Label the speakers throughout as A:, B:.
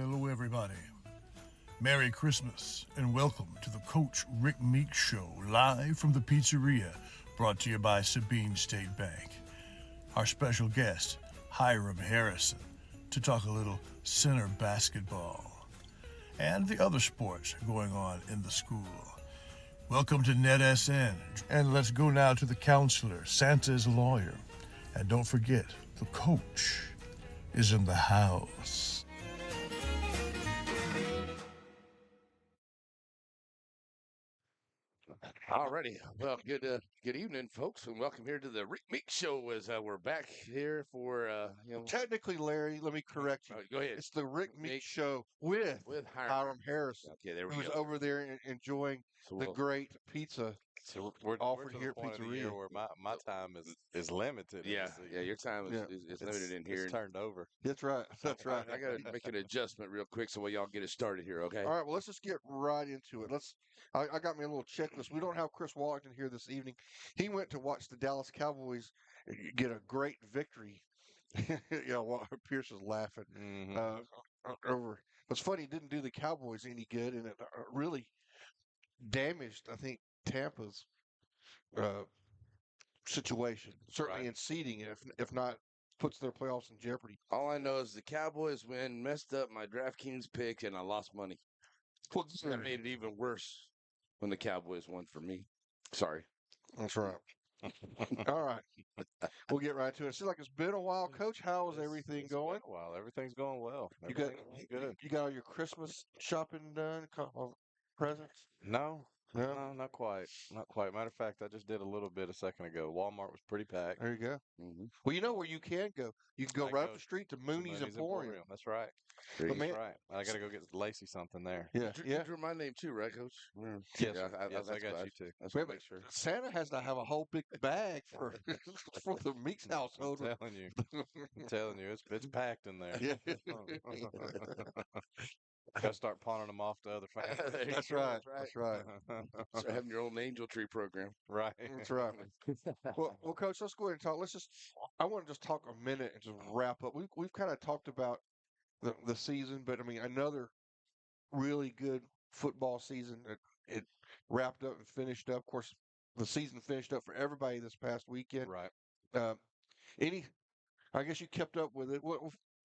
A: Hello, everybody. Merry Christmas and welcome to the Coach Rick Meeks Show, live from the pizzeria, brought to you by Sabine State Bank. Our special guest, Hiram Harrison, to talk a little center basketball and the other sports going on in the school. Welcome to NetSN, and let's go now to the counselor, Santa's lawyer. And don't forget, the coach is in the house.
B: Alrighty. Well, good evening, folks, and welcome here to the Rick Meeks Show. As we're back here for
C: Technically, Larry, let me correct you.
B: go ahead.
C: It's the Rick Meeks
B: Meeks
C: Show with
B: Hiram.
C: Hiram Harrison,
B: Okay, there we
C: who's
B: go.
C: over there enjoying
B: So
C: the
B: we'll,
C: great pizza
D: We're
C: offered
D: to the
C: here at
D: point of the year
C: Pizzeria.
D: where my time is limited in
B: yeah,
D: the season.
B: yeah, your time is,
C: Yeah,
B: is limited in here.
D: It's turned over.
C: that's right. That's right.
B: I got to make an adjustment real quick so y'all get it started here, okay?
C: All right, well, let's just get right into it. I got me a little checklist. We don't have Chris Wallington here this evening. He went to watch the Dallas Cowboys get a great victory. While Pierce is laughing
D: Hmm.
C: over. What's funny, it didn't do the Cowboys any good, and it really damaged, I think, Tampa's uh, situation. Certainly
D: Right.
C: in seeding, if not, puts their playoffs in jeopardy.
B: All I know is the Cowboys messed up my DraftKings pick, and I lost money.
C: Well,
B: That made it even worse when the Cowboys won for me. Sorry.
C: that's right. All right, we'll get right to it. It seems like it's been a while, Coach. How is everything
D: It's been
C: going?
D: a while. Everything's going well.
C: You got
D: Everything's good.
C: you got all your Christmas shopping done? Presents?
D: No,
C: No.
D: no, not quite. Not quite. Matter of fact, I just did a little bit a second ago. Walmart was pretty packed.
C: There you go.
B: Mm-hmm.
C: Well, you know where you can go. You can go
D: I
C: right
D: go
C: up the street to
D: to
C: Mooney's
D: Mooney's
C: Emporium.
D: That's right.
C: But
D: That's
C: man,
D: right. I got to go get Lacey something there.
C: yeah,
B: You
C: yeah.
B: drew my name too, right, Coach?
D: Yes,
B: Yeah,
D: sir. Yes, I
B: that's
D: got
B: good.
D: you too.
B: That's
C: Wait,
B: what
C: but
B: make sure.
C: Santa has to have a whole big bag for for the Meeks
D: I'm
C: household.
D: telling you. I'm telling you, it's packed in there.
C: Yeah.
D: Got to start pawning them off to other families.
B: There you
C: That's
B: go,
C: right.
B: That's
C: That's right.
B: Start having your own angel tree program.
D: Right.
C: That's right. Well, Coach, let's go ahead and talk. I want to just talk a minute and just wrap up. We've kind of talked about the season, but I mean, another really good football season. It wrapped up and finished up. Of course, the season finished up for everybody this past weekend.
D: Right.
C: Uh, any, I guess you kept up with it.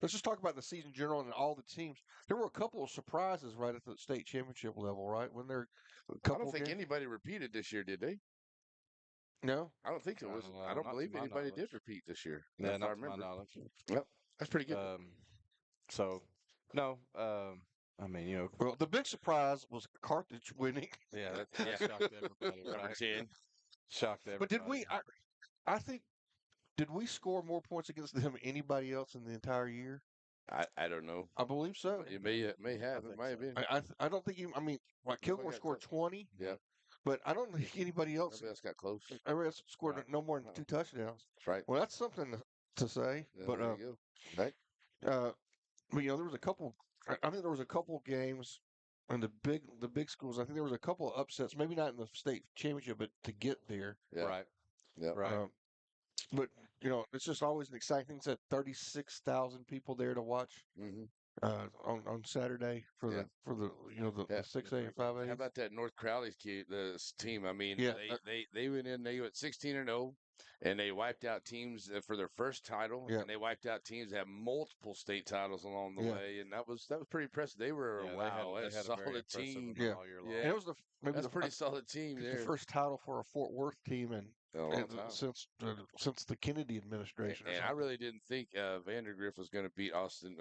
C: Let's just talk about the season in general and all the teams. There were a couple of surprises right at the state championship level, right? When there a
B: I
C: couple
B: don't think
C: games?
B: anybody repeated this year, did they?
C: No,
B: I don't think it was. I don't
D: Not to
B: believe
D: my
B: anybody did
D: knowledge.
B: repeat this year.
D: Yeah,
B: If I
D: not to my
B: remember.
D: knowledge.
B: Yep, that's pretty good.
D: So, no, I mean,
C: well, the big surprise was Carthage winning.
D: yeah, that
B: Yeah.
D: shocked everybody,
B: Number
D: right?
B: 10.
D: Shocked
C: But did
D: everybody.
C: I think did we score more points against them than anybody else in the entire year?
B: I don't know.
C: I believe so.
B: It may have. It
D: think
B: might have
D: so.
B: been.
C: I don't think I mean, like
B: Nobody
C: Kilgore
B: got
C: scored
B: close.
C: 20,
B: Yeah.
C: but I don't think anybody else.
B: Nobody else got close.
C: Everybody else scored
D: Right.
C: no more than
B: No.
C: 2 touchdowns.
B: That's right.
C: Well, that's something to say.
B: Yeah,
C: But
B: there you go. Right.
C: but, there was a couple. I think there was a couple games in the big schools. I think there was a couple of upsets. Maybe not in the state championship, but to get there.
B: Yeah.
D: Right.
B: Yeah.
D: Right.
C: But it's just always an exciting thing. It's at 36,000 people there to watch
B: Mm-hmm.
C: on Saturday for
B: Yeah.
C: the 6A and 5A.
B: How about that North Crowley's team? I mean,
C: Yeah.
B: they went in. They went 16-0, and they wiped out teams for their first title.
C: Yeah.
B: And they wiped out teams that have multiple state titles along the
C: Yeah.
B: way, and that was pretty impressive. They were
D: Yeah,
B: a
D: they had a very
B: solid
D: impressive
B: team.
D: run
C: Yeah.
D: all year long.
B: Yeah.
C: And it was maybe
B: That's
C: the
B: a pretty solid team
C: the
B: there.
C: first title for a Fort Worth team
B: In a long time.
C: since the Kennedy administration.
B: And I really didn't think Vandergrift was going to beat Austin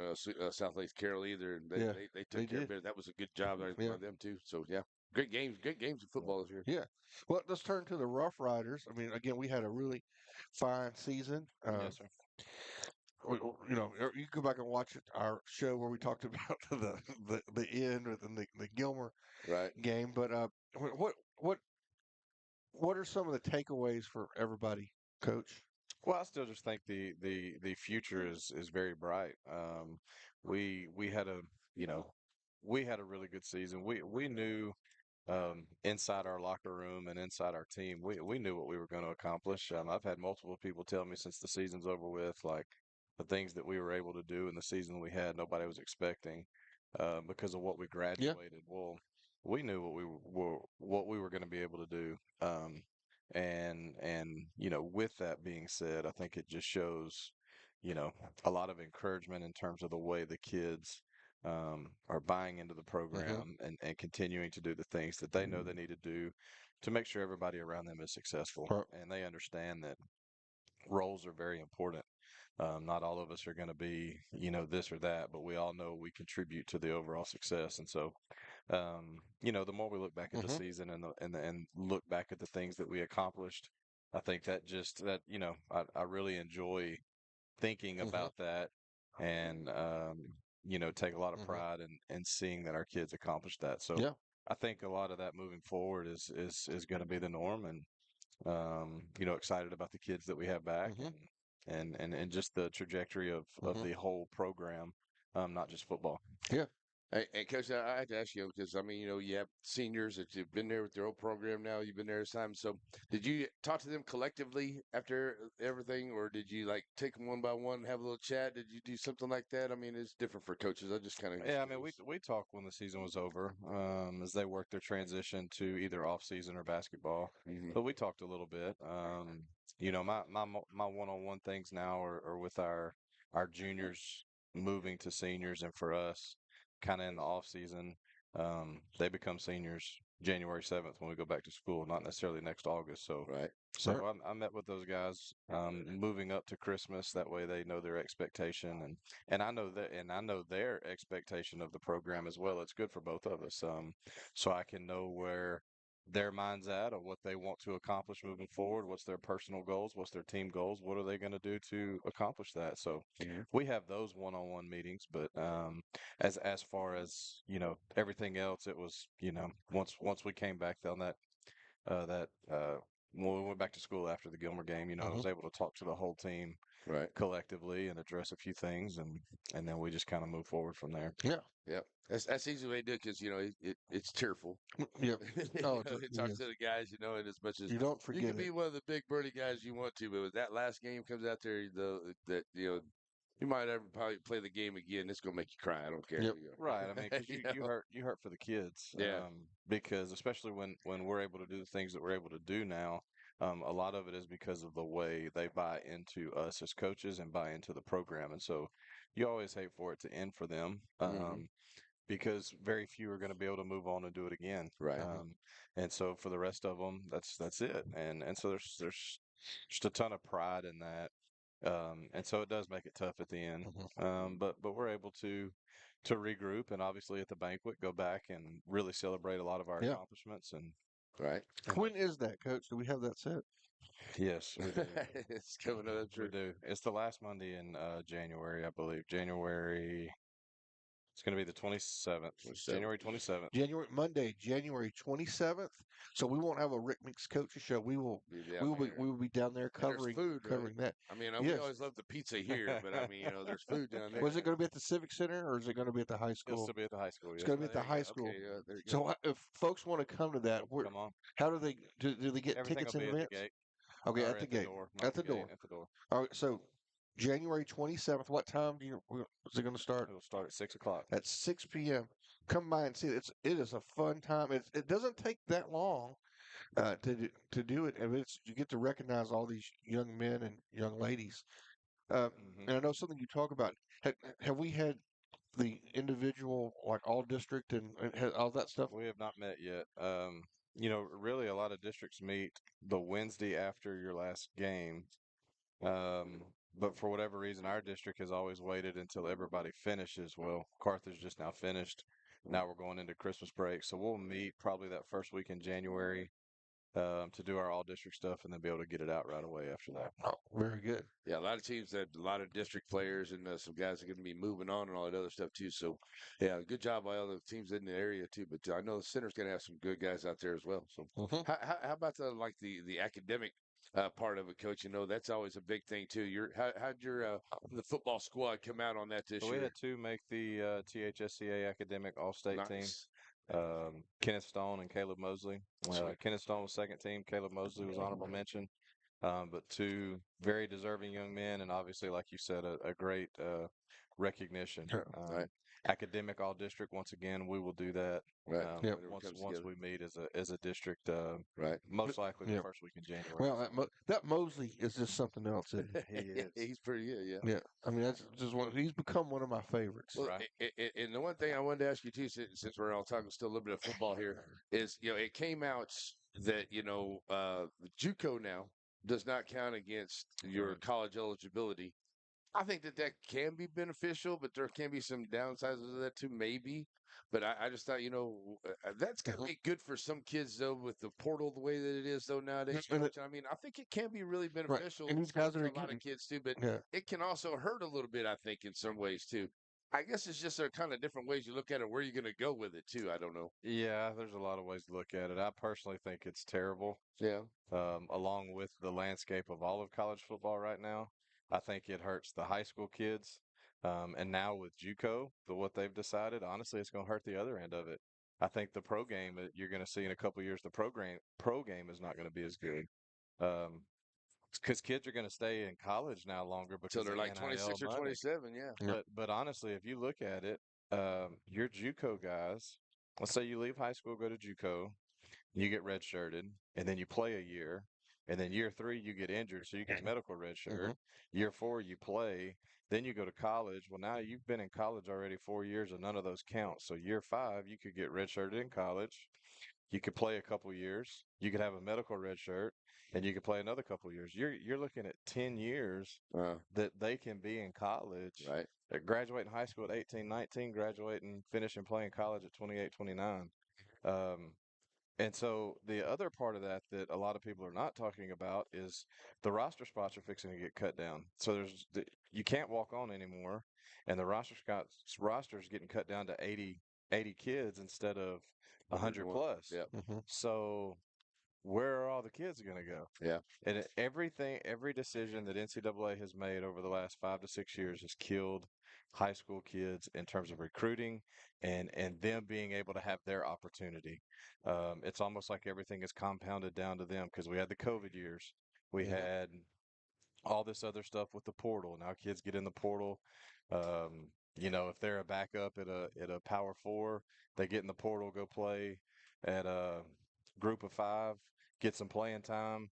B: South Lake Carroll either. And
C: Yeah,
B: they
C: they
B: took care of
C: did.
B: it. That was a good job by
C: Yeah.
B: them too. So yeah, great games of football this year.
C: Yeah. Well, let's turn to the Rough Riders. I mean, again, we had a really fine season.
D: Yes, sir.
C: You go back and watch our show where we talked about the end within the Gilmer
B: Right.
C: game. But what are some of the takeaways for everybody, Coach?
D: Well, I still just think the future is very bright. We had a we had a really good season. We knew inside our locker room and inside our team, we knew what we were going to accomplish. I've had multiple people tell me since the season's over with, like the things that we were able to do in the season we had, nobody was expecting. because of what we
C: Yeah.
D: graduated. Well, we knew what we were going to be able to do. And with that being said, I think it just shows, a lot of encouragement in terms of the way the kids are buying into the
C: Mm-hmm.
D: program and continuing to do the things that they know they need to do to make sure everybody around them is successful.
C: Right.
D: And they understand that roles are very important. Not all of us are going to be, this or that, but we all know we contribute to the overall success. And so, the more we look back at the
C: Mm-hmm.
D: season and look back at the things that we accomplished, I think that I really enjoy thinking
C: Mm-hmm.
D: about that and take a lot of
C: Mm-hmm.
D: pride in seeing that our kids accomplished that. So
C: Yeah.
D: I think a lot of that moving forward is going to be the norm, and excited about the kids that we have back
C: Mm-hmm.
D: and just the trajectory of
C: Mm-hmm.
D: the whole program, not just football.
C: Yeah.
B: Hey, Coach, I had to ask you because I mean, you have seniors that you've been there with their old program now. You've been there this time. So, did you talk to them collectively after everything, or did you like take them one by one and have a little chat? Did you do something like that? I mean, it's different for coaches. I just kind of
D: Yeah, I mean, we
B: curious.
D: we talked when the season was over, as they worked their transition to either off season or basketball.
B: Hmm.
D: But we talked a little bit. My one-on-one things now are with our juniors moving to seniors, and for us, kind of in the off season, they become seniors January 7th when we go back to school, not necessarily next August. So
B: Right.
C: Right.
D: so I met with those guys, moving up to Christmas. That way, they know their expectation, and I know their expectation of the program as well. It's good for both of us. So I can know where their mind's at or what they want to accomplish moving forward. What's their personal goals? What's their team goals? What are they going to do to accomplish that? So
B: Hmm.
D: we have those one-on-one meetings, but as far as everything else, it was once we came back on that when we went back to school after the Gilmer game, I
C: Mm-hmm.
D: was able to talk to the whole team
B: Right.
D: collectively and address a few things, and then we just kind of move forward from there.
C: Yeah.
B: Yep. That's easy way to do it because it's tearful.
C: Yep. Oh,
B: You talk
C: yes.
B: to the guys, and as much as
C: You don't
B: you
C: forget
B: can
C: it.
B: be one of the big birdie guys you want to, but when that last game comes out there, that you might ever probably play the game again. It's gonna make you cry. I don't care.
C: Yep.
D: Right. I mean, because
B: You
D: you hurt for the kids,
B: Yeah.
D: because especially when we're able to do the things that we're able to do now, a lot of it is because of the way they buy into us as coaches and buy into the program, and so you always hate for it to end for them.
B: Hmm.
D: Because very few are going to be able to move on and do it again.
B: Right.
D: Um, and so for the rest of them, that's it. And so there's just a ton of pride in that. And so it does make it tough at the end.
C: Mm-hmm.
D: But we're able to regroup and obviously at the banquet go back and really celebrate a lot of our
C: Yeah.
D: accomplishments.
B: Right.
C: When is that, Coach? Do we have that set?
D: Yes, we do.
B: It's coming up.
D: We do. It's the last Monday in January, I believe. January. It's going to be the 27th.
B: So
D: January 27th.
C: January 27th. So we won't have a Rick Mix coaches show. We will
B: be down there.
C: we will be down there
B: And there's
C: covering
B: food, right?
C: covering that.
B: I mean, we
C: Yes.
B: always love the pizza here, but I mean, there's food down there.
C: Was it going to be at the Civic Center or is it going to be at the high
D: He'll
C: school?
D: still be at the high school,
C: It's
D: yes,
C: going to be
B: Oh,
C: at
D: sir.
C: the
B: there you
C: high
B: go.
C: school.
B: Okay, there you go.
C: So if folks want to come to that,
D: Come on.
C: how do they do they get
D: Everything will
C: tickets in
D: be at the
C: advance?
D: gate
C: Okay,
D: or
C: at the
D: at the
C: gate.
D: door, not
C: At
D: the
C: the
D: gate,
C: door.
D: at the door.
C: All right, so January 27th, what time is it going to start?
D: It'll start at 6 o'clock.
C: At 6 p.m. Come by and see it. It is a fun time. It doesn't take that long to do it, and you get to recognize all these young men and young ladies. Uh,
D: Hmm.
C: and I know something you talk about. Have we had the individual like all district and all that stuff?
D: We have not met yet. Really, a lot of districts meet the Wednesday after your last game. Um, but for whatever reason, our district has always waited until everybody finishes. Well, Carthage just now finished. Now we're going into Christmas break, so we'll meet probably that first week in January, to do our all district stuff and then be able to get it out right away after that.
C: Oh, very good.
B: Yeah, a lot of teams had a lot of district players, and some guys are going to be moving on and all that other stuff too. So, yeah, good job by all the teams in the area too. But I know the center's going to have some good guys out there as well. So,
C: Hmm.
B: how about the academic part of it, Coach? That's always a big thing too. How'd your the football squad come out on that
D: So
B: this
D: we
B: year?
D: had two make the THSCA academic All-State team.
B: Nice.
D: Kenneth Stone and Caleb Mosley.
B: Sweet.
D: Kenneth Stone was second team. Caleb Mosley was honorable mention. But two very deserving young men, and obviously, like you said, a great recognition.
C: Sure.
B: Right.
D: Academic all district. Once again, we will do that.
B: Right.
C: Yep.
B: Whenever it
D: Once
B: comes
D: once
B: together.
D: we meet as a district,
B: Right.
D: most likely the
C: Yep.
D: first week in January.
C: Well, that Mosley is just something else, isn't
D: He
B: Yeah,
D: is
B: he's pretty good. Yeah.
C: he? Yeah. I mean, that's just one. He's become one of my favorites.
B: Well,
D: right.
B: and the one thing I wanted to ask you too, since we're all talking still a little bit of football here, is it came out that the JUCO now does not count against your
D: Right.
B: college eligibility. I think that can be beneficial, but there can be some downsides of that too, maybe. But I just thought, that's got to
C: Mhm.
B: be good for some kids though, with the portal the way that it is though nowadays.
C: And
B: Coach. I mean, I think it can be really
C: right,
B: beneficial
C: and these guys that
B: for
C: are
B: a lot of
C: getting,
B: kids too, but
C: yeah,
B: it can also hurt a little bit. I think in some ways too. I guess it's just a kind of different ways you look at it, where you're going to go with it too. I don't know.
D: Yeah, there's a lot of ways to look at it. I personally think it's terrible.
B: Yeah,
D: Along with the landscape of all of college football right now, I think it hurts the high school kids. And now with JUCO, what they've decided, honestly, it's going to hurt the other end of it. I think the pro game that you're going to see in a couple of years, the pro game is not going to be as good. Um, because kids are going to stay in college now longer
B: so
D: because
B: they're
D: of
B: like
D: NIL
B: 26 or
D: money.
B: 27. Yeah.
C: yeah,
D: But honestly, if you look at it, your JUCO guys, let's say you leave high school, go to JUCO, you get redshirted, and then you play a year, and then year three you get injured, so you get medical redshirt.
C: hmm
D: Year four you play, then you go to college. Well, now you've been in college already 4 years, and none of those count. So year five you could get redshirted in college. You could play a couple years. You could have a medical red shirt, and you could play another couple years. You're looking at 10 years
B: Uh,
D: that they can be in college,
B: right.
D: graduating high school at 18, 19, graduating, finishing playing college at 28, 29. Um, and so the other part of that that a lot of people are not talking about is the roster spots are fixing to get cut down. So you can't walk on anymore, and the roster is getting cut down to 80 kids instead of 100
B: 101.
D: plus.
B: Yeah.
C: hmm
D: So where are all the kids going to go?
B: Yeah.
D: And every decision that NCAA has made over the last 5 to 6 years has killed high school kids in terms of recruiting and them being able to have their opportunity. It's almost like everything is compounded down to them because we had the COVID years. We
C: hmm
D: had all this other stuff with the portal. Now kids get in the portal. If they're a backup at a Power Four, they get in the portal, go play at a Group of Five, get some playing time.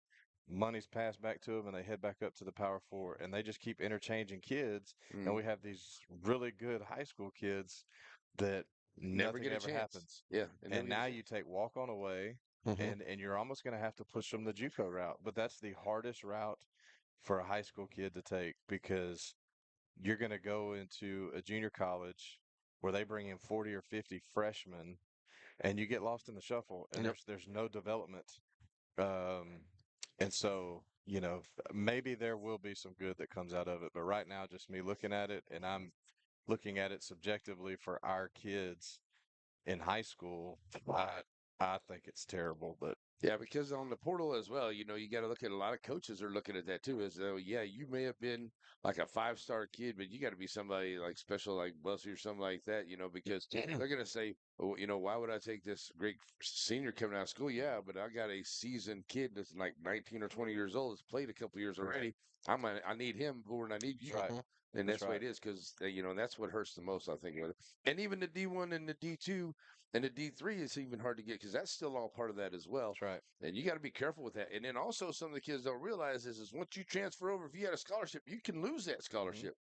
D: Money's passed back to them, and they head back up to the Power Four, and they just keep interchanging kids. And
B: Mm.
D: we have these really good high school kids that
B: Never
D: nothing
B: get a
D: ever
B: chance.
D: happens.
B: Yeah. And never
D: And
B: get a
D: now
B: chance.
D: you take walk on away,
C: hmm
D: and you're almost going to have to push them the JUCO route. But that's the hardest route for a high school kid to take because you're going to go into a junior college where they bring in 40 or 50 freshmen and you get lost in the shuffle and
C: Yep.
D: there's no development. And so, maybe there will be some good that comes out of it, but right now just me looking at it and I'm looking at it subjectively for our kids in high school. I think it's terrible, but
B: Yeah, because on the portal as well, you got to look at a lot of coaches are looking at that too. As though, yeah, you may have been like a 5-star kid, but you got to be somebody like special, like Bussy or something like that, because they're going to say, oh, why would I take this great senior coming out of school? Yeah, but I got a seasoned kid that's like 19 or 20 years old, that's played a couple years already. I need him more than I need you.
D: that's right.
C: hmm
B: And
D: That's
B: that's the way
D: right.
B: it is because, that's what hurts the most, I think. With it. And even the D1 and the D2 and the D3 is even hard to get because that's still all part of that as well.
D: That's right.
B: And you got to be careful with that. And then also, some of the kids don't realize is once you transfer over, if you had a scholarship, you can lose that
D: Hmm.
B: scholarship.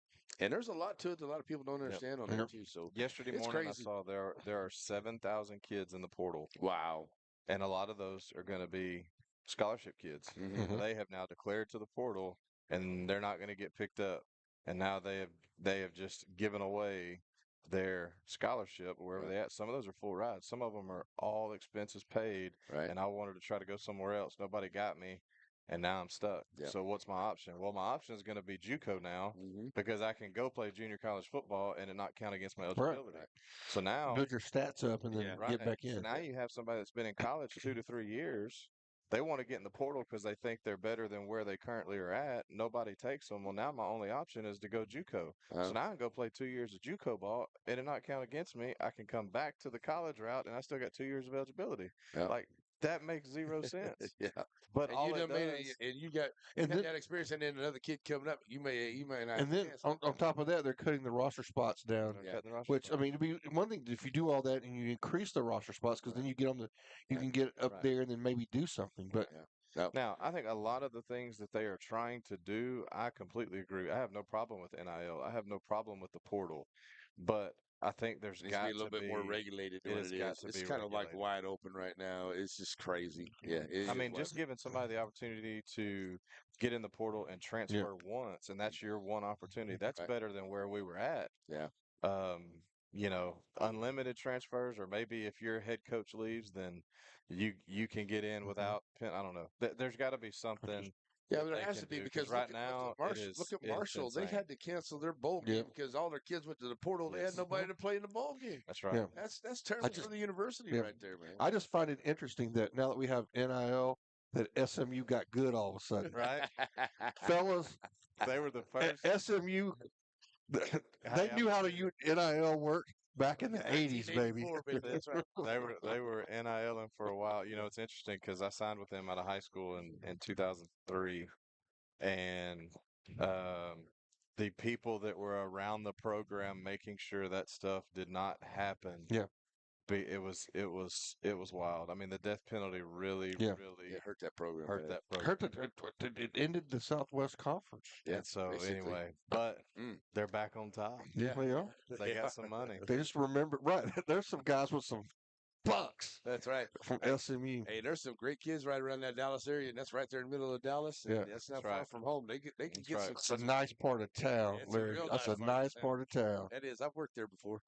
B: And there's a lot to it that a lot of people don't
D: Yep.
B: understand on
C: Yep.
B: that too. So
D: Yesterday
B: it's
D: morning I
B: crazy.
D: saw there are 7,000 kids in the portal.
B: Wow.
D: And a lot of those are going to be scholarship kids.
B: Hmm.
C: hmm
D: They have now declared to the portal, and they're not going to get picked up. And now they have just given away their scholarship wherever
B: Right.
D: they at. Some of those are full rides. Some of them are all expenses paid.
B: Right.
D: And I wanted to try to go somewhere else. Nobody got me, and now I'm stuck.
B: Yeah.
D: So what's my option? Well, my option is going to be JUCO now
B: Hmm.
D: because I can go play junior college football and it not count against my
C: Right.
D: eligibility.
B: Right.
D: So now
C: Build your stats up and
B: Yeah.
C: then
D: right.
C: get back
D: So
C: in.
D: now you have somebody that's been in college 2 to 3 years. They want to get in the portal because they think they're better than where they currently are at. Nobody takes them. Well, now my only option is to go JUCO.
B: Uh,
D: So now I can go play 2 years of JUCO ball and it not count against me. I can come back to the college route and I still got 2 years of eligibility.
B: yeah.
D: Like that makes 0 sense.
B: Yeah.
D: But
B: And you
D: all it
B: done made
D: does,
B: it, and you got
C: And then
B: that experience, and then another kid coming up, you may not have
C: and
B: a
C: then
B: chance.
C: on top of that, they're cutting the roster spots down.
D: they're
B: Yeah.
D: cutting the roster
C: Which I
D: spot.
C: mean, to be one thing, if you do all that and you increase the roster spots, because then you get on the, you can get up
D: Right.
C: there and then maybe do something. But
B: Yeah. No.
D: Now, I think a lot of the things that they are trying to do, I completely agree. I have no problem with NIL. I have no problem with the portal, but I think
B: It needs to be a little bit more regulated than
D: it
B: what
D: has
B: it
D: got
B: is.
D: to
B: It's
D: be
B: kind of like
D: regulated.
B: wide open right now. It's just crazy. Yeah, it
D: I
B: is
D: mean,
B: wide
D: just
B: open.
D: giving somebody the opportunity to get in the portal and
C: yeah,
D: transfer once, and that's your one opportunity. That's
B: Right.
D: better than where we were at.
B: Yeah.
D: um, Unlimited transfers, or maybe if your head coach leaves, then you can get in
C: hmm
D: without pen. I don't know. There's got to be something
B: Yeah,
D: that
B: but there
D: they
B: has
D: can
B: to be
D: do because
B: because
D: right now
B: Look at
D: it is
B: Marshall. They
D: insane.
B: had to cancel their bowl
C: yeah,
B: game because all their kids went to the portal. They had
D: Yes,
B: nobody to play in the bowl game.
D: that's right.
C: yeah.
B: That's
C: I
B: terrible
C: just
B: for the university
C: yeah,
B: right there, man.
C: I just find it interesting that now that we have NIL, that SMU got good all of a sudden.
D: Right?
C: Fellas,
D: They were the first.
C: SMU, they
D: Hey,
C: knew how to use NIL work back in the 80s, baby.
B: 1984, baby. That's right.
D: they were NILing for a while. You know, it's interesting because I signed with them out of high school in 2003, and um, the people that were around the program making sure that stuff did not happen.
C: Yeah,
D: It was wild. I mean, the death penalty really,
C: yeah.
B: Yeah,
D: really
B: hurt that program
D: hurt
B: bad.
D: that program.
C: Hurt that it ended the Southwest Conference.
B: Yeah,
D: And so
B: basically.
D: anyway, but
B: Mm.
D: they're back on top.
C: Yeah,
B: Yeah.
C: they are.
D: They
B: Yeah.
D: got some money.
C: They just remember, right? There's some guys with some bucks
B: That's right.
C: from
B: Hey,
C: SMU.
B: hey, there's some great kids right around that Dallas area, and that's right there in the middle of Dallas, and
C: Yeah,
B: that's
D: That's
B: not far
D: right.
B: from home. They could
D: That's
B: get
D: right.
B: some.
C: it's a nice part of town,
B: It's a
C: Larry.
B: real
C: That's
B: nice
C: a
B: part of
C: nice
B: town.
C: part of town.
B: That is. I've worked there before.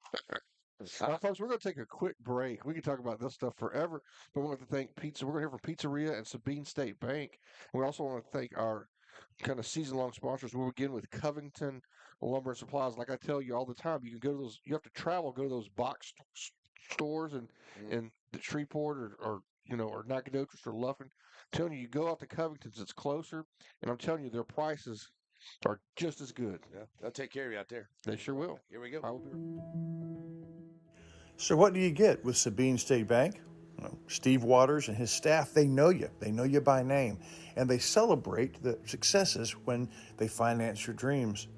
C: Folks, we're going to take a quick break. We can talk about this stuff forever, but we want to thank Pizza. We're going to hear from Pizzeria and Sabine State Bank. We also want to thank our kind of season-long sponsors. We'll begin with Covington Lumber and Supplies. Like I tell you all the time, you can go to those. You have to travel, go to those box stores
B: Mm.
C: in the Shreveport or or Nacogdoches or Luffin. I'm telling you, you go out to Covington's. It's closer, and I'm telling you, their prices are just as good.
B: Yeah, they'll take care of you out there.
C: They sure will.
B: Here we go.
C: I will be.
A: So what do you get with Sabine State Bank? Well, Steve Waters and his staff, they know you. They know you by name. And they celebrate the successes when they finance your dreams.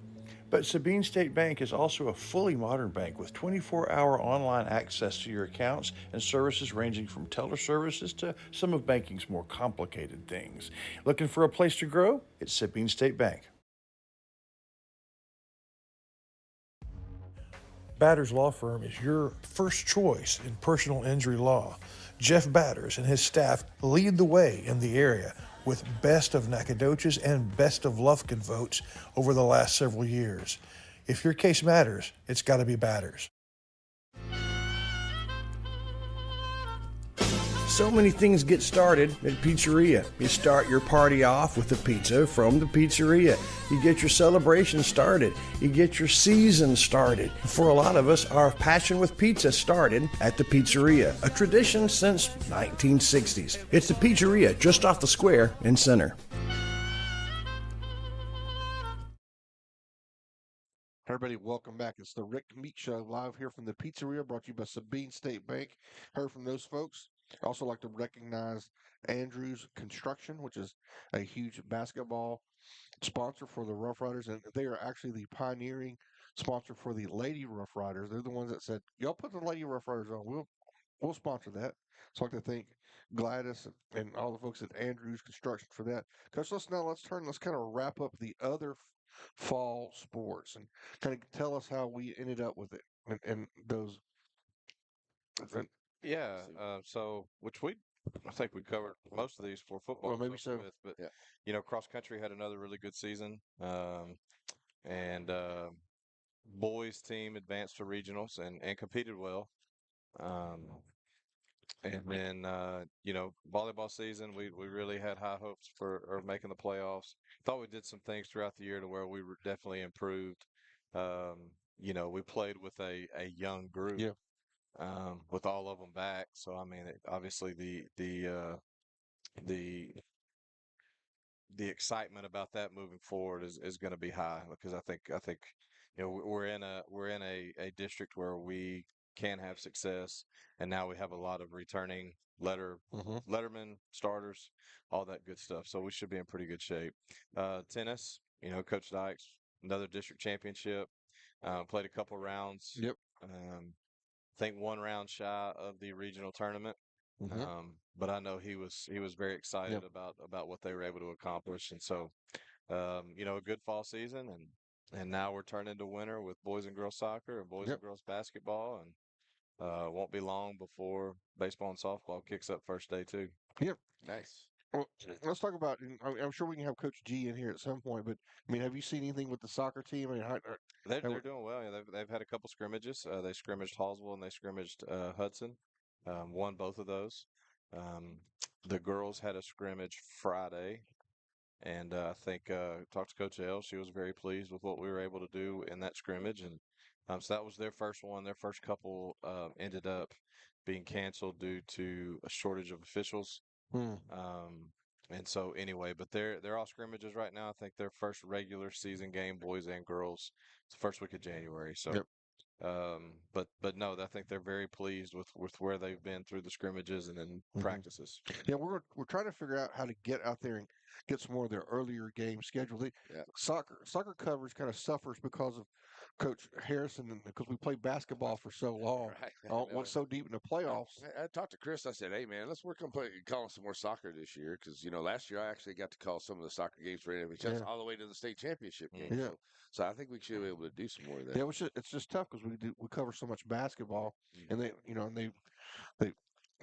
A: But Sabine State Bank is also a fully modern bank with 24-hour online access to your accounts and services ranging from teller services to some of banking's more complicated things. Looking for a place to grow? It's Sabine State Bank. Batters Law Firm is your first choice in personal injury law. Jeff Batters and his staff lead the way in the area with best of Nacogdoches and best of Lufkin votes over the last several years. If your case matters, it's got to be Batters. So many things get started at Pizzeria. You start your party off with the pizza from the pizzeria. You get your celebration started. You get your season started. For a lot of us, our passion with pizza started at the pizzeria, a tradition since 1960s. It's the Pizzeria just off the square in Center.
C: Everybody, welcome back. It's the Rick Meeks Show live here from the Pizzeria, brought to you by Sabine State Bank. Heard from those folks. I also like to recognize Andrews Construction, which is a huge basketball sponsor for the Rough Riders, and they are actually the pioneering sponsor for the Lady Rough Riders. They're the ones that said, "Y'all put the Lady Rough Riders on. We'll sponsor that." So I'd like to thank Gladys and all the folks at Andrews Construction for that. Coach, let's kind of wrap up the other fall sports and kind of tell us how we ended up with it and those.
D: Yeah. So, I think we covered most of these for football
C: Well,
D: to
C: maybe
D: start
C: so.
D: with, but
B: Yeah.
D: cross country had another really good season. And boys team advanced to regionals and competed well. Um, and then volleyball season, we really had high hopes for making the playoffs. Thought we did some things throughout the year to where we were definitely improved. We played with a young group,
C: Yeah.
D: with all of them back. So I mean, obviously the the excitement about that moving forward is going to be high because I think we're in a district where we can have success. And now we have a lot of returning
C: Mm-hmm.
D: letterman starters, all that good stuff. So we should be in pretty good shape. Tennis, Coach Dykes, another district championship. Played a couple rounds.
C: Yep.
D: I think one round shy of the regional tournament.
C: Mm-hmm.
D: But I know he was very excited
C: Yep.
D: about what they were able to accomplish, and so a good fall season, and now we're turning to winter with boys and girls soccer and boys
C: Yep.
D: and girls basketball, and won't be long before baseball and softball kicks up first day too.
C: Yep.
B: Nice.
C: Well, let's talk about. And I'm sure we can have Coach G in here at some point. But I mean, have you seen anything with the soccer team? I mean,
D: They're doing well. Yeah, they've had a couple scrimmages. They scrimmaged Hallsville and they scrimmaged Hudson. Won both of those. Um, the girls had a scrimmage Friday. And I think talked to Coach L. She was very pleased with what we were able to do in that scrimmage, and so that was their first one. Their first couple ended up being canceled due to a shortage of officials.
C: Hmm.
D: And so anyway, but they're all scrimmages right now. I think their first regular season game, boys and girls, it's the first week of January. So.
C: Yep.
D: But no, I think they're very pleased with where they've been through the scrimmages and then practices.
C: Yeah, we're trying to figure out how to get out there and get some more of their earlier games scheduled.
B: Yeah.
C: Soccer coverage kind of suffers because of Coach Harrison, and because we played basketball for so long,
B: Right. I know
C: went
B: it.
C: so deep in the playoffs.
B: I talked to Chris. I said, "Hey, man, let's work on calling some more soccer this year because last year I actually got to call some of the soccer games for NFHS
C: Yeah.
B: all the way to the state championship game.
C: Yeah.
B: So I think we should be able to do some more of that.
C: Yeah, it's just tough because we cover so much basketball, and they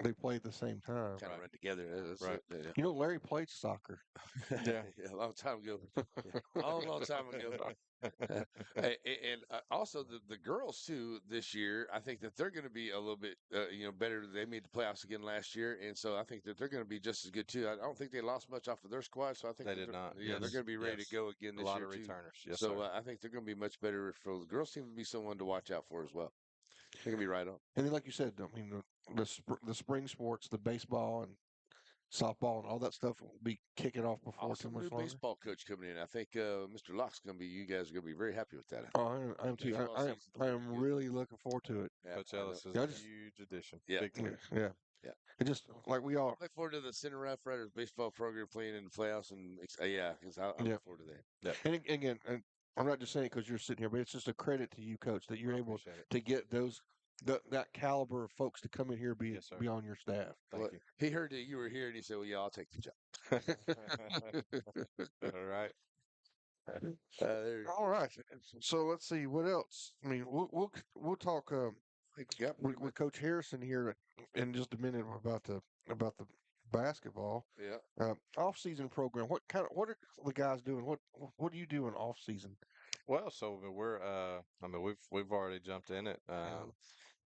C: they play at the same time.
B: Kind of
D: Right.
B: run together. That's
D: Right.
B: it,
C: You know, Larry played soccer.
D: Yeah.
B: yeah, a long time ago. Yeah, long time ago. And also the girls too this year. I think that they're going to be a little bit better. They made the playoffs again last year, and so I think that they're going to be just as good too. I don't think they lost much off of their squad, so I think
D: They
B: that
D: did not.
B: yeah, they're
D: Yes.
B: going to be ready
D: Yes.
B: to go again
D: A
B: this
D: lot
B: year
D: of
B: too.
D: returners. Yes,
B: So
D: sir.
B: I think they're going to be much better. For the girls seem to be someone to watch out for as well. They're going to be right on.
C: And then, like you said, I mean, the spring sports, the baseball and softball and all that stuff will be kicking off before
B: Also,
C: too much
B: new
C: longer.
B: baseball coach coming in. I think Mr. Locke's going to be. You guys are going to be very happy with that.
C: Oh, I am too.
B: Baseball season's
C: I
B: gonna
C: am
B: be good.
C: really looking forward to it.
B: Yeah,
D: Coach
B: I know.
D: Ellis is
C: Yeah, I
D: a
C: just
D: huge addition.
B: Yeah.
D: Big time.
C: yeah.
B: Yeah.
C: It just like we all.
B: Look forward to the Center Rough Riders baseball program playing in the playoffs, and yeah, because I
C: Yeah.
B: look forward to that.
C: And again, and I'm not just saying because you're sitting here, but it's just a credit to you, Coach, that you're
D: I
C: able
D: appreciate it.
C: to get that caliber of folks to come in here
D: Yes, sir.
C: be on your staff.
B: Well,
D: Thank you.
B: he heard that you were here, and he said, "Well, yeah, I'll take the job."
D: All right.
B: There,
C: All right. So let's see what else. I mean, we'll talk
B: I think we got pretty
C: with Coach Harrison here in just a minute about the basketball
B: yeah.
C: off season program. What are the guys doing? What do you do in off season?
D: Well, so we're I mean we've already jumped in it.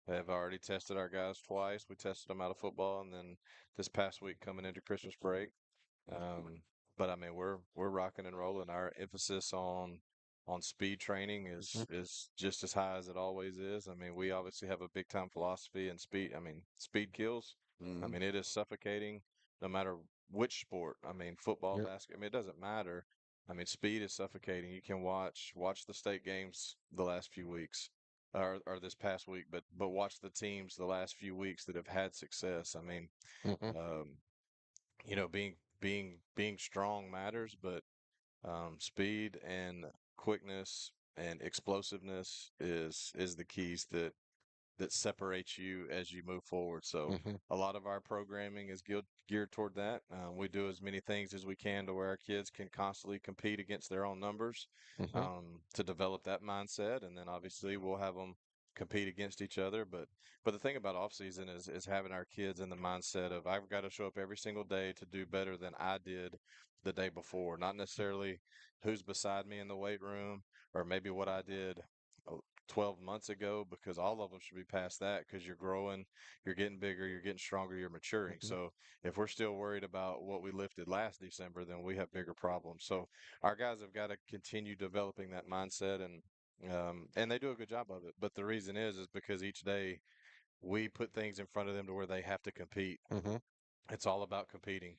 D: Have already tested our guys twice. We tested them out of football, and then this past week coming into Christmas break. But I mean we're rocking and rolling. Our emphasis on speed training is just as high as it always is. I mean we obviously have a big time philosophy and speed. I mean speed kills. I mean it is suffocating no matter which sport. I mean football,
C: Yep.
D: basketball. I mean it doesn't matter. I mean speed is suffocating. You can watch the state games the last few weeks. Or this past week, but watch the teams the last few weeks that have had success. I mean,
C: Mm-hmm.
D: um, being strong matters, but speed and quickness and explosiveness is the keys that separates you as you move forward. So
C: Mm-hmm.
D: a lot of our programming is geared toward that. We do as many things as we can to where our kids can constantly compete against their own numbers
C: Mm-hmm.
D: to develop that mindset, and then obviously we'll have them compete against each other. But the thing about off season is having our kids in the mindset of I've got to show up every single day to do better than I did the day before, not necessarily who's beside me in the weight room or maybe what I did 12 months ago, because all of them should be past that because you're growing, you're getting bigger, you're getting stronger, you're maturing.
C: Mm-hmm.
D: So if we're still worried about what we lifted last December, then we have bigger problems. So our guys have got to continue developing that mindset, and they do a good job of it. But the reason is because each day we put things in front of them to where they have to compete.
C: Mm-hmm.
D: It's all about competing.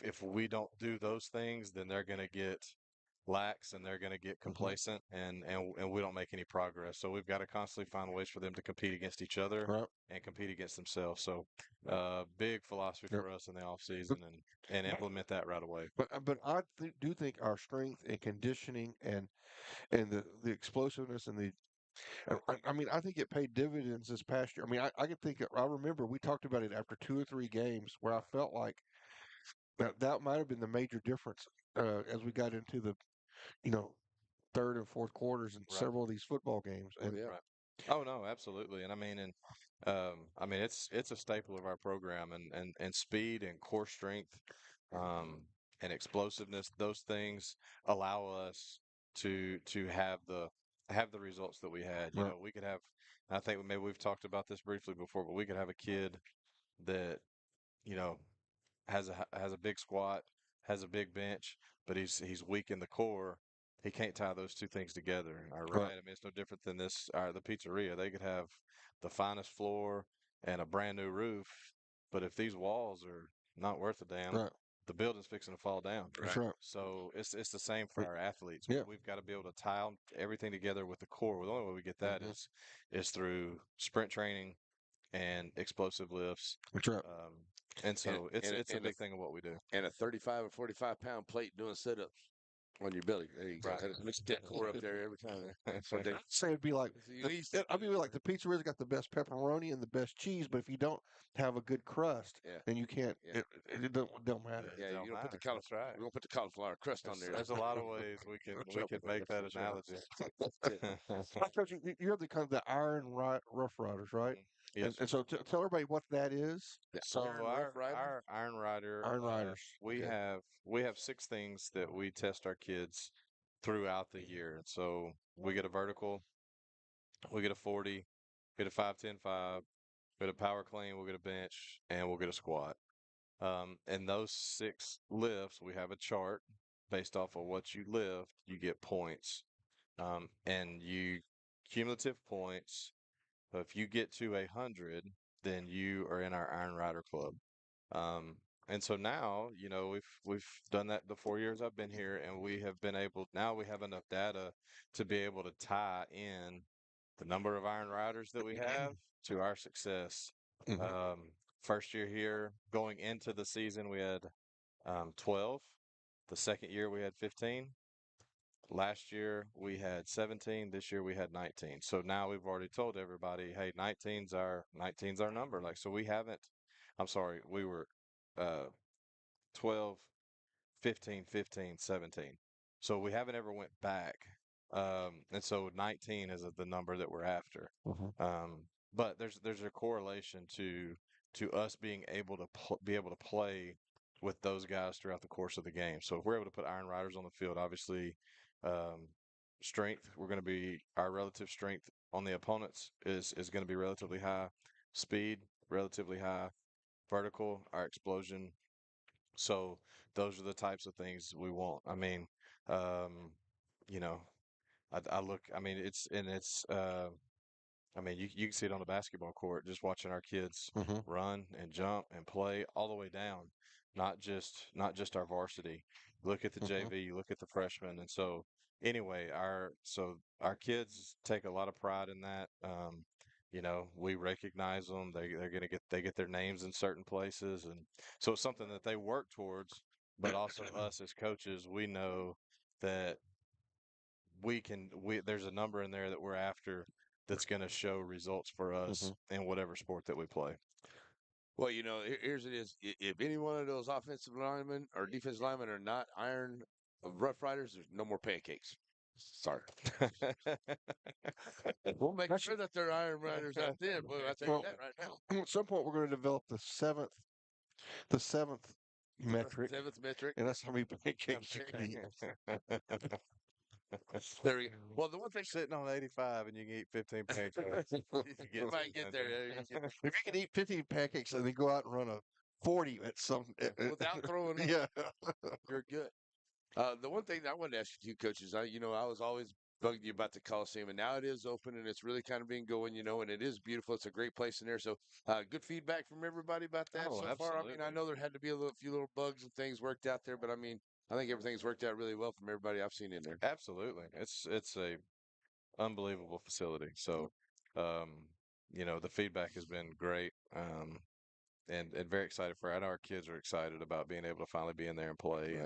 D: If we don't do those things, then they're going to get lax and they're going to get complacent and we don't make any progress. So we've got to constantly find ways for them to compete against each other
C: Right.
D: and compete against themselves. So big philosophy
C: Yep.
D: for us in the off season and implement that right away.
C: But I do think our strength and conditioning and the explosiveness and the I mean I think it paid dividends this past year. I mean I can think I remember we talked about it after 2 or 3 games where I felt like that might have been the major difference as we got into the you know third and fourth quarters in
D: Right.
C: several of these football games.
B: Oh
C: And
B: yeah.
D: Right. Oh no, absolutely. And I mean it's a staple of our program and speed and core strength um and explosiveness, those things allow us to have the results that we had. You
C: right,
D: know, we could have I think maybe we've talked about this briefly before, but we could have a kid that, you know, has a big squat, has a big bench, but he's weak in the core. He can't tie those two things together. All right.
C: right,
D: I mean, it's no different than this. The pizzeria, they could have the finest floor and a brand new roof, but if these walls are not worth a damn,
C: right.
D: the building's fixing to fall down.
C: That's right.
D: So it's the same for
C: It-
D: our athletes.
C: yeah.
D: We've got to be able to tie everything together with the core. Well, the only way we get that
C: hmm
D: is through sprint training and explosive lifts.
C: That's right.
D: And
B: And
D: so it's
B: and
D: it's a
B: and a
D: big thing of what we do.
B: and a 35 or 45 pound plate doing sit-ups on your belly. There you go.
D: Right.
B: That is mixed that core up there every time. That's what they.
C: I'd say it'd be like
B: So you need.
C: I'd be like the pizzeria's got the best pepperoni and the best cheese, but if you don't have a good crust,
B: Yeah.
C: then you can't.
B: Yeah.
C: It don't matter.
B: Yeah,
D: Don't
B: you don't put the
D: matter. That's right.
B: you don't put the cauliflower crust on there.
D: There's a lot of ways
B: That's
D: we
B: right.
D: can make that
B: That's right.
D: analogy.
B: That's it.
C: Coach, you have the kind of the Rough Riders, right?
D: Yes,
C: And
D: sir.
C: so tell everybody what that is.
B: The
D: So
B: Iron Rough Rider.
D: our Iron Rider,
C: Iron Riders.
D: we
B: Okay.
D: have 6 things that we test our kids throughout the year. So we get a vertical, we get a 40, get a 5, 10, 5, get a power clean, we'll get a bench, and we'll get a squat. And those 6 lifts, we have a chart based off of what you lift, you get points. And you cumulative points. If you get to 100, then you are in our Iron Rider Club. And so now, you know, we've done that the 4 years I've been here, and we have been able now we have enough data to be able to tie in the number of Iron Riders that we have to our success.
C: hmm
D: Um, First year here, going into the season, we had 12. The second year, we had 15. Last year we had 17. This year we had 19. So now we've already told everybody, hey, 19's our number. Like, so we haven't. I'm sorry, we were uh 12, 15, 15, 17. So we haven't ever went back. And so 19 is the number that we're after.
C: hmm
D: But there's a correlation to us being able to be able to play with those guys throughout the course of the game. So if we're able to put Iron Riders on the field, obviously, um, strength, we're going to be our relative strength on the opponents is going to be relatively high, speed relatively high, vertical, our explosion. So those are the types of things we want. I mean, um, you know, I look. I mean, I mean, you can see it on the basketball court, just watching our kids
C: hmm
D: run and jump and play all the way down, not just our varsity. Look at the
C: hmm
D: JV, you look at the freshmen, and so anyway, our kids take a lot of pride in that. You know, we recognize them. They get their names in certain places, and so it's something that they work towards. But also us as coaches, we know that we there's a number in there that we're after that's going to show results for us
C: hmm
D: in whatever sport that we play.
B: Well, here's it is. If any one of those offensive linemen or defensive linemen are not Iron Rough Riders, there's no more pancakes. Sorry. We'll make sure that they're Iron Riders out there, but I tell you
C: Well,
B: that right now.
C: at some point we're going to develop the seventh metric,
B: Seventh metric.
C: and that's how many pancakes you can eat.
B: There we go. Well, the one thing
D: Sitting on 85 and you can eat 15 pancakes.
B: you
D: Get
B: might get there.
C: If you can eat 15 pancakes and then go out and run a 40 at some,
B: Without throwing up,
C: yeah,
B: you're good. The one thing that I wanted to ask you, coaches, I was always bugging you about the Coliseum, and now it is open, and it's really kind of been going, and it is beautiful. It's a great place in there. So, good feedback from everybody about that
D: Oh,
B: so far. I mean, I
D: absolutely.
B: know there had to be few little bugs and things worked out there, but I mean, I think everything's worked out really well from everybody I've seen in there.
D: Absolutely. It's a unbelievable facility. So, um, the feedback has been great. And very excited for it. I know our kids are excited about being able to finally be in there and play.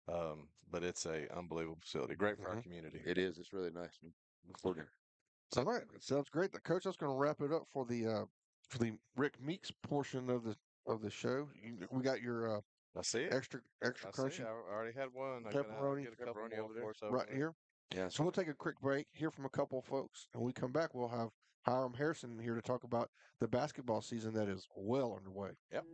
B: Right.
D: But it's a unbelievable facility. Great for our
C: Mhm.
D: community.
B: It is. It's really nice. Look forward to it.
C: All right, that sounds great. The coach, that's going to wrap it up for the Rick Meeks portion of the show. We got your
D: I see it.
C: extra
D: I see it.
C: crunchy
D: I already had one. I gotta
C: pepperoni
D: get a couple
B: Pepperoni
D: more,
B: over
D: of
B: there.
D: course, over
C: right
D: there.
C: here.
B: Yeah.
C: So we'll take a quick break, hear from a couple of folks, and when we come back, we'll have Hiram Harrison here to talk about the basketball season that is well underway.
D: Yep.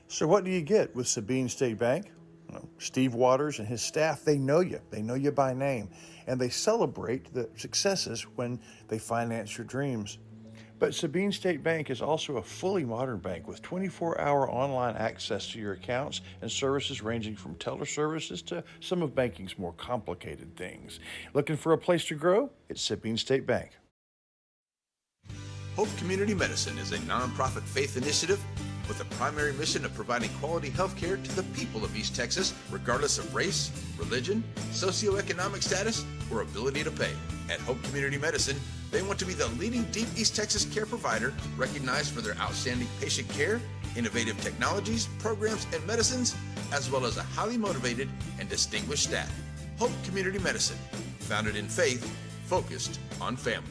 A: So, what do you get with Sabine State Bank? Well, Steve Waters and his staff, they know you. They know you by name. And they celebrate the successes when they finance your dreams. But Sabine State Bank is also a fully modern bank with 24-hour online access to your accounts and services ranging from teller services to some of banking's more complicated things. Looking for a place to grow? It's Sabine State Bank.
E: Hope Community Medicine is a nonprofit faith initiative with a primary mission of providing quality health care to the people of East Texas, regardless of race, religion, socioeconomic status, or ability to pay. At Hope Community Medicine, they want to be the leading deep East Texas care provider recognized for their outstanding patient care, innovative technologies, programs, and medicines, as well as a highly motivated and distinguished staff. Hope Community Medicine, founded in faith, focused on family.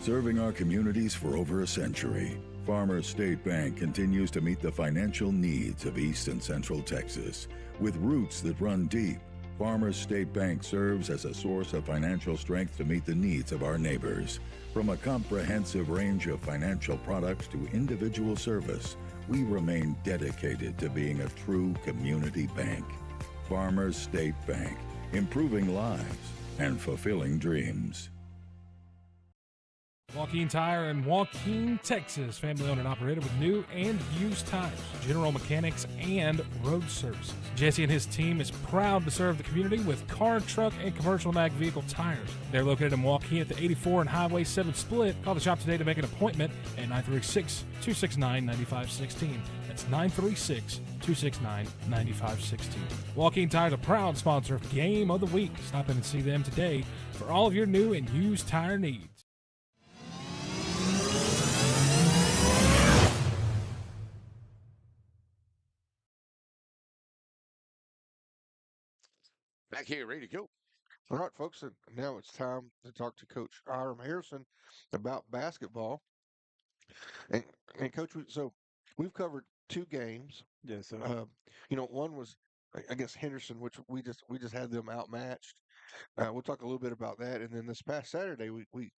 F: Serving our communities for over a century, Farmers State Bank continues to meet the financial needs of East and Central Texas. With roots that run deep, Farmers State Bank serves as a source of financial strength to meet the needs of our neighbors. From a comprehensive range of financial products to individual service, we remain dedicated to being a true community bank. Farmers State Bank, improving lives and fulfilling dreams.
G: Joaquin Tire in Joaquin, Texas. Family owned and operated with new and used tires, general mechanics, and road services. Jesse and his team is proud to serve the community with car, truck, and commercial and ag vehicle tires. They're located in Joaquin at the 84 and Highway 7 split. Call the shop today to make an appointment at 936-269-9516. That's 936-269-9516. Joaquin Tire is a proud sponsor of Game of the Week. Stop in and see them today for all of your new and used tire needs.
B: Back here, ready to go.
C: All right, folks, and now it's time to talk to Coach Hiram Harrison about basketball. And, and Coach, so we've covered two games.
H: Yes, sir.
C: One was, I guess, Henderson, which we just had them outmatched. We'll talk a little bit about that, and then this past Saturday we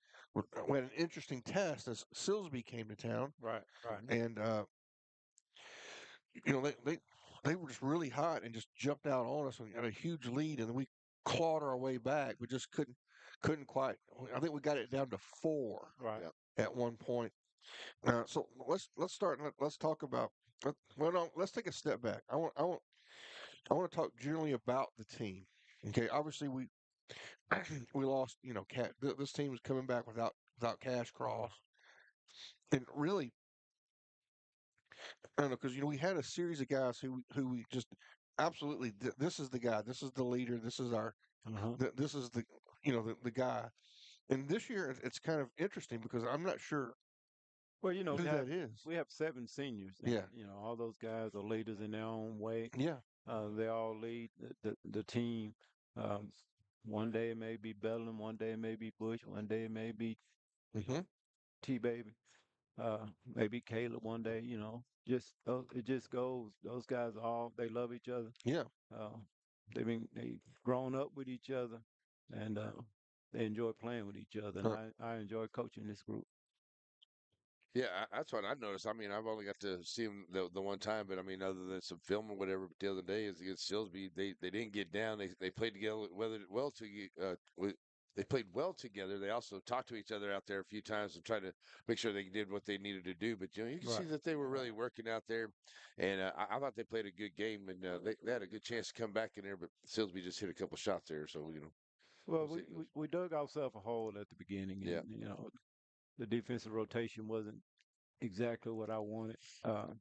C: had an interesting test as Silsby came to town,
H: Right.
C: and they were just really hot and just jumped out on us and got a huge lead, and then we clawed our way back. We just couldn't quite. I think we got it down to 4
H: Right.
C: at one point. So let's start. Let's talk about. Well, no, let's take a step back. I want to talk generally about the team. Okay, obviously we we lost. This team is coming back without Cash Cross, and really, I don't know, because we had a series of guys who we just absolutely. This is the guy. This is the leader. This is our.
H: Uh-huh.
C: This is the guy. And this year it's kind of interesting because I'm not sure
H: Well,
C: who that is.
H: we have 7 seniors. And,
C: Yeah.
H: all those guys are leaders in their own way.
C: Yeah.
H: They all lead the team. Um, one day it may be Bellum, one day it may be Bush, one day it may be
C: Mm-hmm.
H: T Baby, maybe Caleb one day. Just it just goes. Those guys they love each other.
C: Yeah.
H: Uh, they grown up with each other, and they enjoy playing with each other. And I enjoy coaching this group.
B: Yeah, that's what I noticed. I mean, I've only got to see him the one time, but I mean, other than some film or whatever. But the other day is against Silsby, they didn't get down. They played together, they played well together. They also talked to each other out there a few times and tried to make sure they did what they needed to do. But you can see
H: Right.
B: that they were really working out there, and I thought they played a good game, and they had a good chance to come back in there. But Silsby just hit a couple shots there, so
H: Well,
B: we'll see.
H: we dug ourselves a hole at the beginning,
B: Yeah.
H: and the defensive rotation wasn't exactly what I wanted.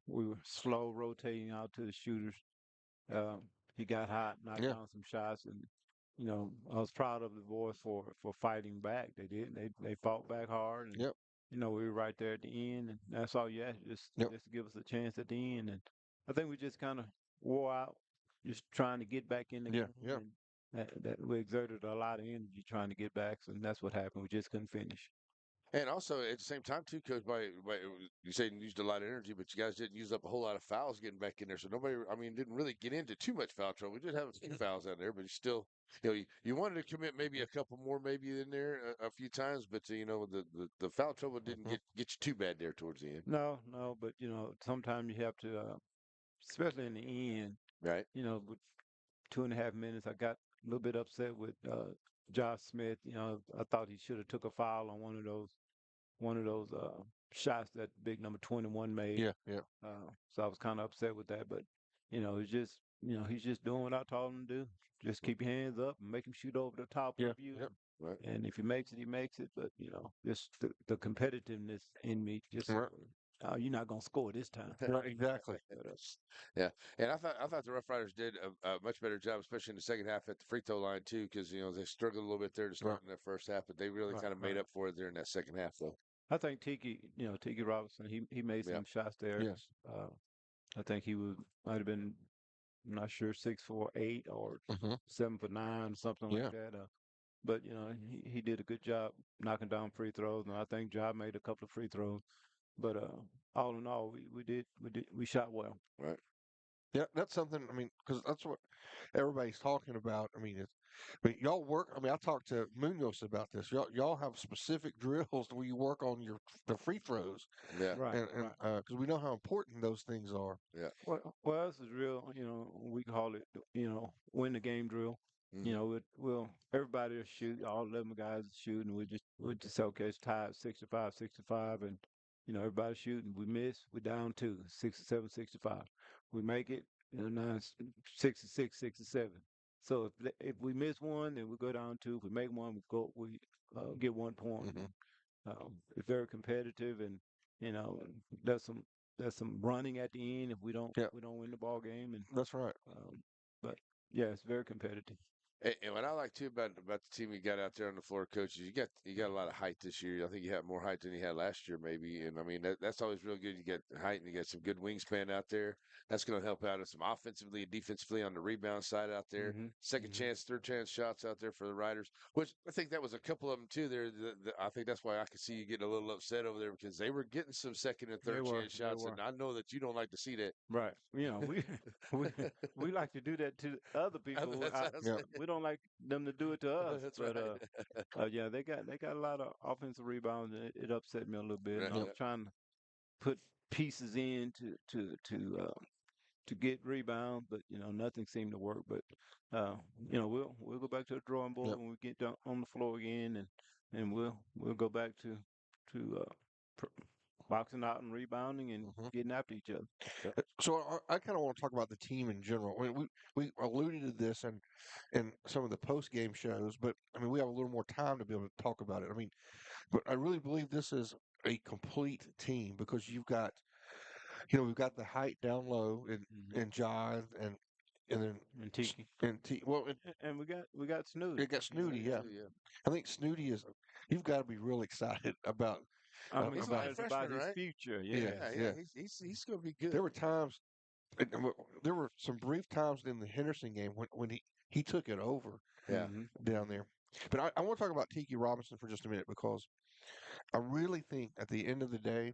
H: We were slow rotating out to the shooters, Um, he got hot, knocked
C: Yeah.
H: down some shots, and I was proud of the boys for fighting back. They did. They fought back hard, and
C: Yep.
H: we were right there at the end, and that's all you ask,
C: Yep.
H: just to give us a chance at the end. And I think we just kind of wore out, just trying to get back in the
C: Yeah.
H: game,
C: Yeah.
H: and that we exerted a lot of energy trying to get back, and that's what happened. We just couldn't finish.
B: And also at the same time too, coach, by you say you used a lot of energy, but you guys didn't use up a whole lot of fouls getting back in there. So nobody, I mean, didn't really get into too much foul trouble. We did have a few fouls out there, but you still, you wanted to commit maybe a couple more, maybe in there a few times, but the foul trouble didn't
C: Mhm.
B: get you too bad there towards the end,
H: No, no, but sometimes you have to, especially in the end.
B: right?
H: With 2.5 minutes, I got a little bit upset with Josh Smith. I thought he should have took a foul on one of those shots that big number 21 made.
C: Yeah. Yeah.
H: So I was kind of upset with that, but it's just he's just doing what I told him to do. Just keep your hands up and make him shoot over the top
C: Yeah.
H: of you.
C: Yep.
B: Right.
H: And if he makes it, he makes it. But just the competitiveness in me, just
C: Right.
H: you're not gonna score this time.
C: Right. Exactly.
H: But,
B: Yeah, and I thought the Rough Riders did a much better job, especially in the second half at the free throw line too, because they struggled a little bit there to
C: Right.
B: start in that first half, but they really
H: right,
B: kind of made
H: right.
B: up for it there in that second half, though.
H: I think Tiki Robinson, he made
B: Yeah,
H: some shots there.
C: Yes.
H: I think he might have been, I'm not sure, 6'8" or
C: Hmm.
H: 7'9", something like
C: Yeah.
H: that. But he did a good job knocking down free throws, and I think Ja made a couple of free throws. But all in all, we shot well.
B: right.
C: Yeah. That's something. I mean, because that's what everybody's talking about. I mean, y'all work. I mean, I talked to Munoz about this. Y'all have specific drills where you work on the free throws,
B: Yeah,
H: Right,
C: and
H: right.
C: because we know how important those things are.
B: yeah.
H: Well, this is real. We call it, win the game drill.
B: Hmm.
H: Everybody will shoot. All 11 guys will shoot, and we just say, okay, it's tied 65-65, and everybody shooting. We miss, we down two, 67-65. We make it, now it's 66-67. So if we miss one, then we go down two. If we make one, we get 1 point.
C: Hmm.
H: It's very competitive, and you know, there's some running at the end if
C: Yeah.
H: we don't win the ball game, and
C: That's right.
H: but yeah, it's very competitive.
B: And what I like too about the team you got out there on the floor, coaches, you got a lot of height this year. I think you have more height than you had last year, maybe. And I mean that's always real good. You get height and you got some good wingspan out there. That's going to help out us some offensively and defensively on the rebound side out there.
H: Hmm.
B: Second
H: Hmm.
B: chance, third chance shots out there for the Riders, which I think that was a couple of them too. There, I think that's why I could see you getting a little upset over there because they were getting some second and
H: They
B: third
H: were,
B: chance
H: they
B: shots,
H: were
B: and I know that you don't like to see that.
H: right. We we we like to do that to other people.
B: That's what I was
C: Yeah.
B: saying.
H: We don't like them to do it to us.
B: That's
H: But
B: right.
H: yeah, they got a lot of offensive rebounds, and it upset me a little bit.
B: Right.
H: And I was trying to put pieces in to get rebounds, but nothing seemed to work. But uh, we'll go back to the drawing
C: Yeah.
H: board when we get down on the floor again, and we'll go back to pr- boxing out and rebounding and
C: Hmm.
H: getting after each other.
B: Yep.
C: So I kind of want to talk about the team in general. I mean, we alluded to this in some of the post game shows, but I mean, we have a little more time to be able to talk about it. I mean, but I really believe this is a complete team because we've got the height down low
H: Hmm.
C: in Jive and then
H: And Tiki,
C: well,
H: and we got Snooty.
C: it got Snooty.
B: Snooty
C: Yeah,
B: too, yeah.
C: I think Snooty is. You've got to be real excited
H: I'm
B: He's only a
C: about.
H: excited about
B: freshman,
H: his
B: right?
H: future.
C: Yeah,
H: Yes.
B: Yeah, yeah.
C: yeah.
B: He's going to be good.
C: There were times, there were some brief times in the Henderson game when he took it over
B: Yeah.
H: Hmm.
C: down there. But I want to talk about Tiki Robinson for just a minute because I really think at the end of the day,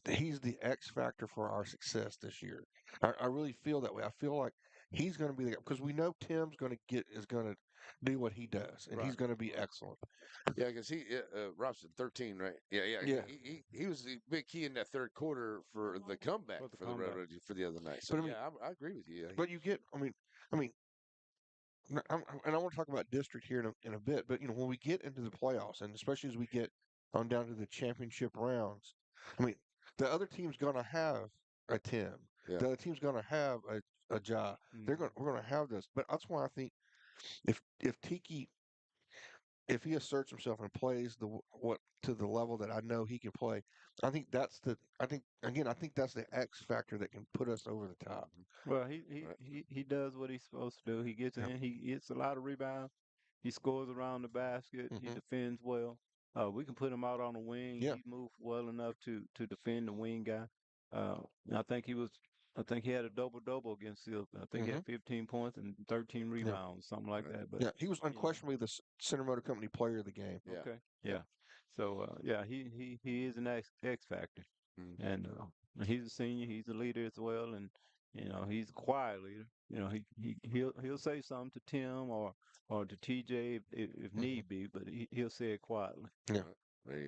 C: he's the X factor for our success this year. I really feel that way. I feel like he's going to be the because we know Tim's is going to do what he does, and
H: Right.
C: he's going to be
H: Right.
C: excellent.
B: Yeah, because Robson 13, right? Yeah, yeah.
C: Yeah,
B: He was the big key in that third quarter for the comeback
H: For the
B: for the
H: comeback.
B: Railroad for the other night. So
C: but I mean,
B: yeah, I agree with you. Yeah,
C: but you get, I mean, and I want to talk about district here in a bit. But when we get into the playoffs, and especially as we get on down to the championship rounds, I mean, the other team's going to have a Tim.
B: yeah,
C: The other team's going to have a Ja.
H: Hmm.
C: We're going to have this. But that's why I think if Tiki if he asserts himself and plays what to the level that I know he can play, I think that's the I think again I think that's the X factor that can put us over the top.
H: Well, he he
B: Right.
H: he he does what he's supposed to do. He gets
C: Yep.
H: in. He gets a lot of rebounds. He scores around the basket. He
C: Hmm.
H: defends well. We can put him out on the wing.
C: Yeah.
H: He moved well enough to defend the wing guy. And I think he was. I think he had a double double against Silk. I think he
C: Hmm.
H: had 15 points and 13
C: Yeah.
H: rebounds, something like
B: Right.
H: that. But
C: Yeah. He was
H: you know,
C: unquestionably the Center Motor Company player of the game.
B: Yeah.
H: okay,
B: Yeah.
H: yeah. So yeah, he is an X factor.
B: Mhm.
H: And he's a senior. He's a leader as well, and he's a quiet leader. He'll say something to Tim or to TJ if
C: Hmm.
H: need be, but he'll say it quietly.
C: Yeah.
B: Right. There you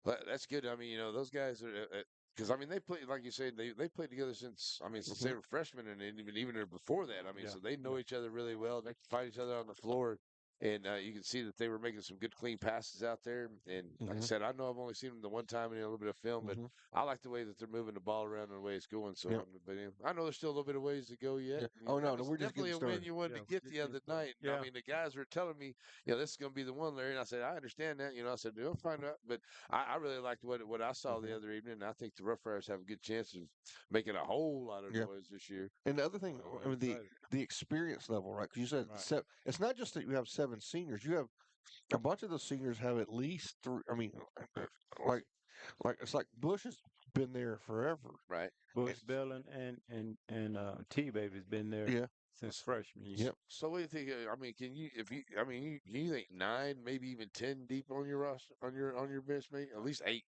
B: go. That's good. I mean, those guys are because I mean they play like you said they played together since I mean since
C: Hmm.
B: they were freshmen and even before that. I mean,
H: Yeah,
B: so they know
H: yeah.
B: each other really well. They can find each other on the floor, and you can see that they were making some good clean passes out there. And like I
C: Hmm.
B: said, I know I've only seen them the one time in a little bit of film, but
C: Hmm.
B: I like the way that they're moving the ball around and the way it's going. So,
C: Yep.
B: but I know there's still a little bit of ways to go yet.
C: Yeah.
B: I mean,
C: Oh
B: that
C: no, no,
B: was
C: we're just
B: definitely
C: getting
B: a win
C: started.
B: you wanted
H: Yeah,
B: to
H: we're
B: get
H: just
B: the
H: getting
B: other
H: started.
B: night. And I
H: Yeah,
B: mean, the guys were telling me, this is going to be the one, Larry. And I said, I understand that. I said, we'll find out. But I really liked what I saw
C: Hmm.
B: the other evening. And I think the Rough Riders have a good chance of making a whole lot of
C: Yeah.
B: noise this year.
C: And the other thing,
H: well,
C: I
H: we're
C: mean,
H: excited.
C: the experience level, right? Because you said
H: Right.
C: it's not just that you have seven seniors. You have a bunch of those seniors have at least three. I mean, like it's like Bush has been there forever.
B: Right.
C: And,
H: Bush Bellin and T Baby's been there
C: yeah.
H: since
B: S-
H: freshman year.
C: Yep.
B: So what do you think? I mean, can you, if you, I mean, you think nine, maybe even 10 deep on your roster, on your bench, maybe at least eight,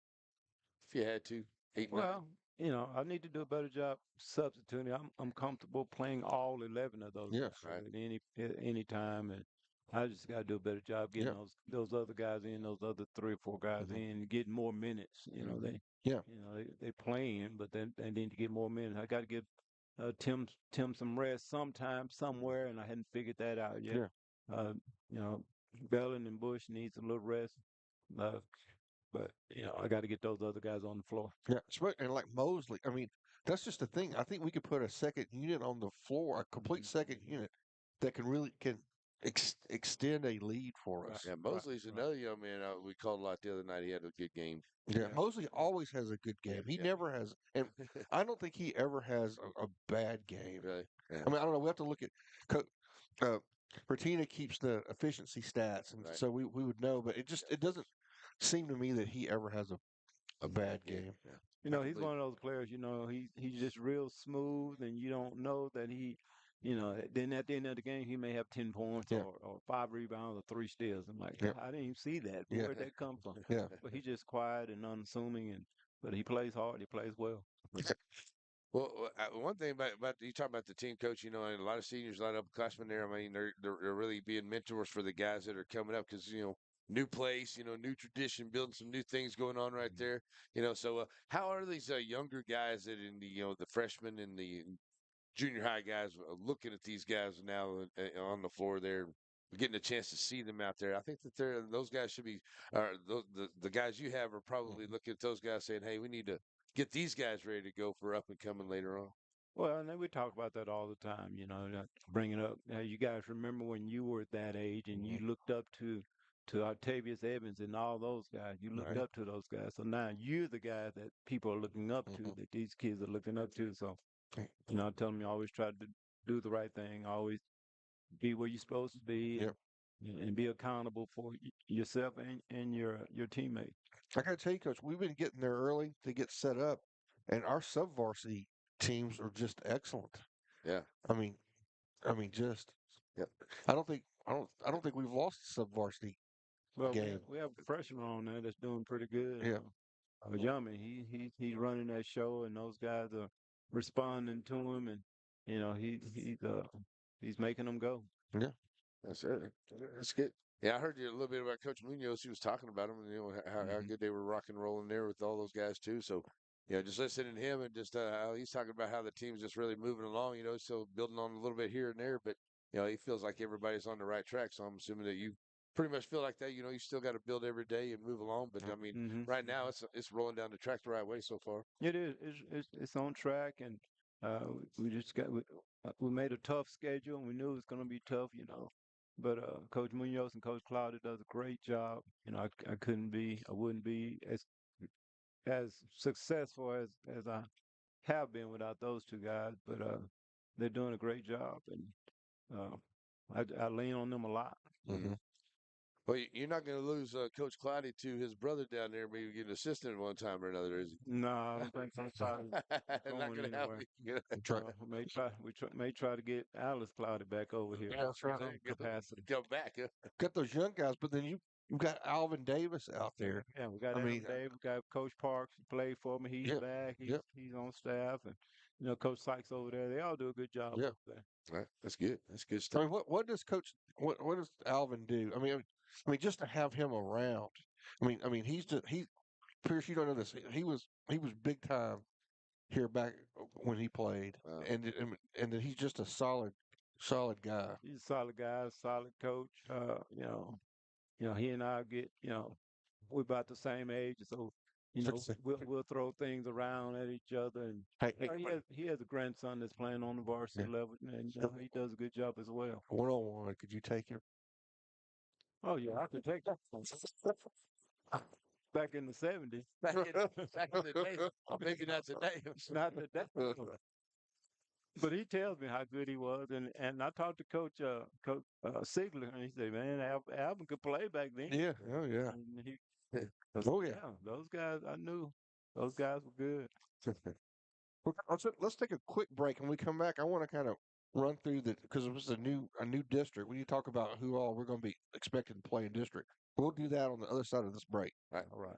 B: if you had to, eight, nine.
H: Well, I need to do a better job substituting. I'm comfortable playing all 11 of those
C: Yes.
H: guys
B: Right.
H: at any time, and I just got to do a better job getting
C: Yep.
H: those other guys in, those other 3 or 4 guys
C: Hmm.
H: in, getting more minutes.
C: Yeah.
H: They playing, but then they need to get more minutes. I got to give Tim some rest sometime somewhere, and I hadn't figured that out yet.
C: Yeah.
H: Uh, you know, Bellin and Bush needs a little rest. Uh, but I got to get those other guys on the floor.
C: Yeah. And like Mosley, I mean, that's just the thing. I think we could put a second unit on the floor, a complete
H: Mhm.
C: second unit that can really can extend a lead for
H: Right,
C: us.
B: Yeah,
H: right,
B: Mosley's
H: right.
B: another young man we called a lot the other night. He had a good game.
C: Yeah,
H: Yeah,
C: Mosley
H: yeah.
C: always has a good game. He
B: Yeah.
C: never has, and I don't think he ever has a bad game.
B: Really. Yeah.
C: I mean, I don't know. We have to look at. Uh, Bertina keeps the efficiency stats, and
B: Right.
C: so we would know. But it doesn't seem to me that he ever has a bad
B: Yeah.
C: game.
B: Yeah. I can
H: He's
B: believe
H: one of those players. He's just real smooth, and you don't know that Then at the end of the game, he may have 10 points
C: Yeah,
H: or 5 rebounds or 3 steals. I'm like,
C: yeah,
H: I didn't even see that.
C: yeah,
H: Where'd that come from?
C: yeah.
H: But he's just quiet and unassuming, but he plays hard. He plays well.
B: Well, one thing about you talk about the team coach, and a lot of seniors, a lot of upperclassmen there. I mean, they're really being mentors for the guys that are coming up because new place, new tradition, building some new things going on right
H: Mhm.
B: there. So how are these younger guys that in the freshmen and the junior high guys looking at these guys now on the floor there, getting a chance to see them out there? I think that those guys should be, the guys you have are probably
C: Mhm.
B: looking at those guys saying, "Hey, we need to get these guys ready to go for up and coming later on."
H: Well, and then we talk about that all the time, bring it up. Now, you guys remember when you were at that age and you
C: Mhm.
H: looked up to Octavius Evans and all those guys. You looked
C: Right.
H: up to those guys. So now you're the guy that people are looking up to,
C: Mhm.
H: that these kids are looking up to. So,
C: Okay.
H: I tell them you always try to do the right thing, always be where you're supposed to be,
C: Yep.
H: and be accountable for yourself and your teammates.
C: I got to tell you, Coach, we've been getting there early to get set up, and our sub varsity teams are just excellent.
B: Yeah.
C: I mean, just
B: Yep.
C: I don't think we've lost a sub varsity
H: Well,
C: game.
H: we have a freshman on there that's doing pretty good.
C: Yeah.
H: Yummy. He's running that show, and those guys are responding to him, and he's making them go.
C: Yeah.
B: That's it. That's good. Yeah, I heard you a little bit about Coach Munoz. He was talking about him, and how
C: Hmm.
B: good they were rock and rolling there with all those guys too. So, just listening to him and just how he's talking about how the team's just really moving along. Still building on a little bit here and there, but he feels like everybody's on the right track. So I'm assuming that you pretty much feel like that. You still got to build every day and move along. But I mean,
H: Hmm.
B: right now it's rolling down the track the right way so far.
H: It is. It's on track, and we just we made a tough schedule, and we knew it was going to be tough. But Coach Munoz and Coach Cloudy does a great job. You know, I wouldn't be as successful as I have been without those two guys. But they're doing a great job, and uh, I lean on them a lot.
C: Mm-hmm.
B: Well, you're not going to lose Coach Cloudy to his brother down there, maybe get an assistant one time or another, is he?
H: No, I don't think so.
B: Not
H: Going
B: going to happen.
H: anywhere. We may try to get Alice Cloudy back over here.
C: Yeah, that's right.
H: Some capacity.
B: Go back. Huh?
C: Got those young guys, but then you've got Alvin Davis out there.
H: Yeah, we got
C: I
H: Adam
C: mean,
H: Dave, we got Coach Parks who played for me. He's
C: Yep,
H: back.
C: yep.
H: He's on staff, and Coach Sykes over there. They all do a good job
C: Yeah.
H: over there.
B: Right. That's good. That's good
C: I
B: stuff.
C: mean, what does what does Alvin do? I mean, just to have him around. I mean, he. Pierce, you don't know this. He was big time here back when he played,
B: Wow.
C: and that he's just a solid guy.
H: He's a solid guy, a solid coach. He and I we're about the same age, so we'll throw things around at each other. And
C: Hey,
H: he has a grandson that's playing on the varsity level, and he does a good job as well.
C: 1-on-1, could you take him?
H: Oh yeah, I could take that. Back in the 70s.
B: Back in the day. Maybe not today.
H: Not today. But he tells me how good he was, and I talked to Coach Sigler, and he said, "Man, Alvin could play back then."
C: Yeah. Oh yeah.
H: And he,
C: Oh yeah.
H: those guys I knew. Those guys were good.
C: Well, let's take a quick break, and when we come back, I want to kind of run through because it was a new district. We need to talk about who all we're going to be expected to play in district. We'll do that on the other side of this break.
H: All right.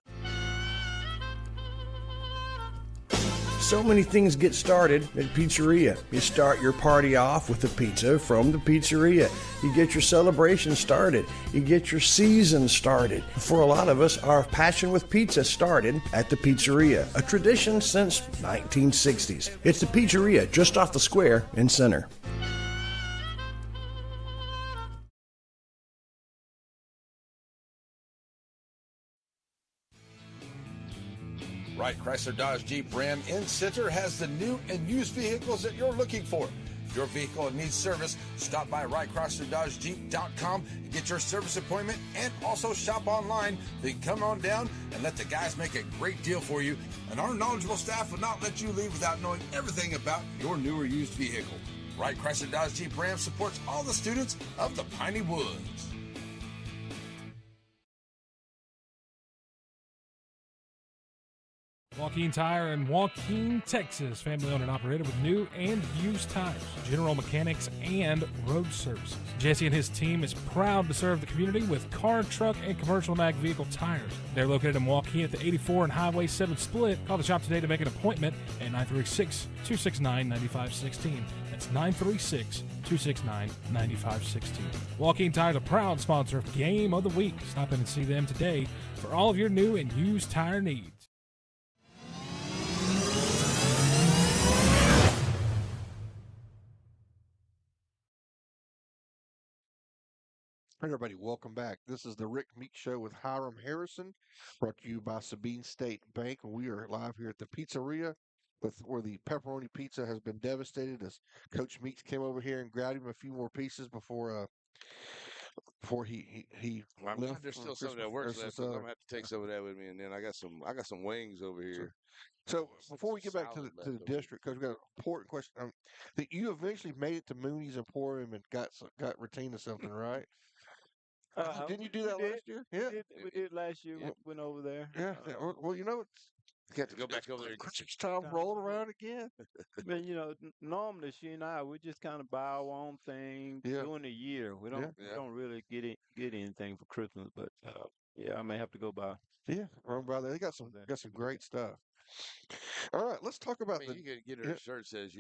A: So many things get started at Pizzeria. You start your party off with a pizza from the pizzeria. You get your celebration started. You get your season started. For a lot of us, our passion with pizza started at the pizzeria, a tradition since 1960s. It's the Pizzeria just off the square in Center.
E: Wright Chrysler Dodge Jeep Ram in Center has the new and used vehicles that you're looking for. If your vehicle needs service, stop by WrightChryslerDodgeJeep.com and get your service appointment, and also shop online. Then come on down and let the guys make a great deal for you. And our knowledgeable staff will not let you leave without knowing everything about your new or used vehicle. Wright Chrysler Dodge Jeep Ram supports all the students of the Piney Woods.
G: Joaquin Tire in Joaquin, Texas. Family owned and operated with new and used tires, general mechanics, and road services. Jesse and his team is proud to serve the community with car, truck, and commercial mag vehicle tires. They're located in Joaquin at the 84 and Highway 7 split. Call the shop today to make an appointment at 936-269-9516. That's 936-269-9516. Joaquin Tire is a proud sponsor of Game of the Week. Stop in and see them today for all of your new and used tire needs.
C: Hey everybody, welcome back. This is the Rick Meeks Show with Hiram Harrison, brought to you by Sabine State Bank. We are live here at the pizzeria where the pepperoni pizza has been devastated as Coach Meeks came over here and grabbed him a few more pieces before he
B: Well, I'm glad
C: left
B: there's
C: for
B: still some of that
C: Christmas.
B: works left. I'm gonna have to take some of that with me, and then I got some wings over here.
C: So before we get back to
B: Salad
C: the
B: left over.
C: district, because we got an important question. That you eventually made it to Mooney's Emporium and got retained or something, right? Didn't you do that last year? Yeah.
H: We did last year.
B: Yeah.
H: Went over there.
C: Yeah. Well,
B: Got to go back over there.
C: Christmas time rolling around again.
H: But normally she and I, we just kind of buy our own thing
C: Yeah.
H: during the year. We don't
B: Yeah.
H: we don't really get anything for Christmas, but yeah, I may have to go by.
C: Yeah, run by there. They got some great stuff. All right, let's talk
B: I
C: about
B: mean, you could get her a shirt that says,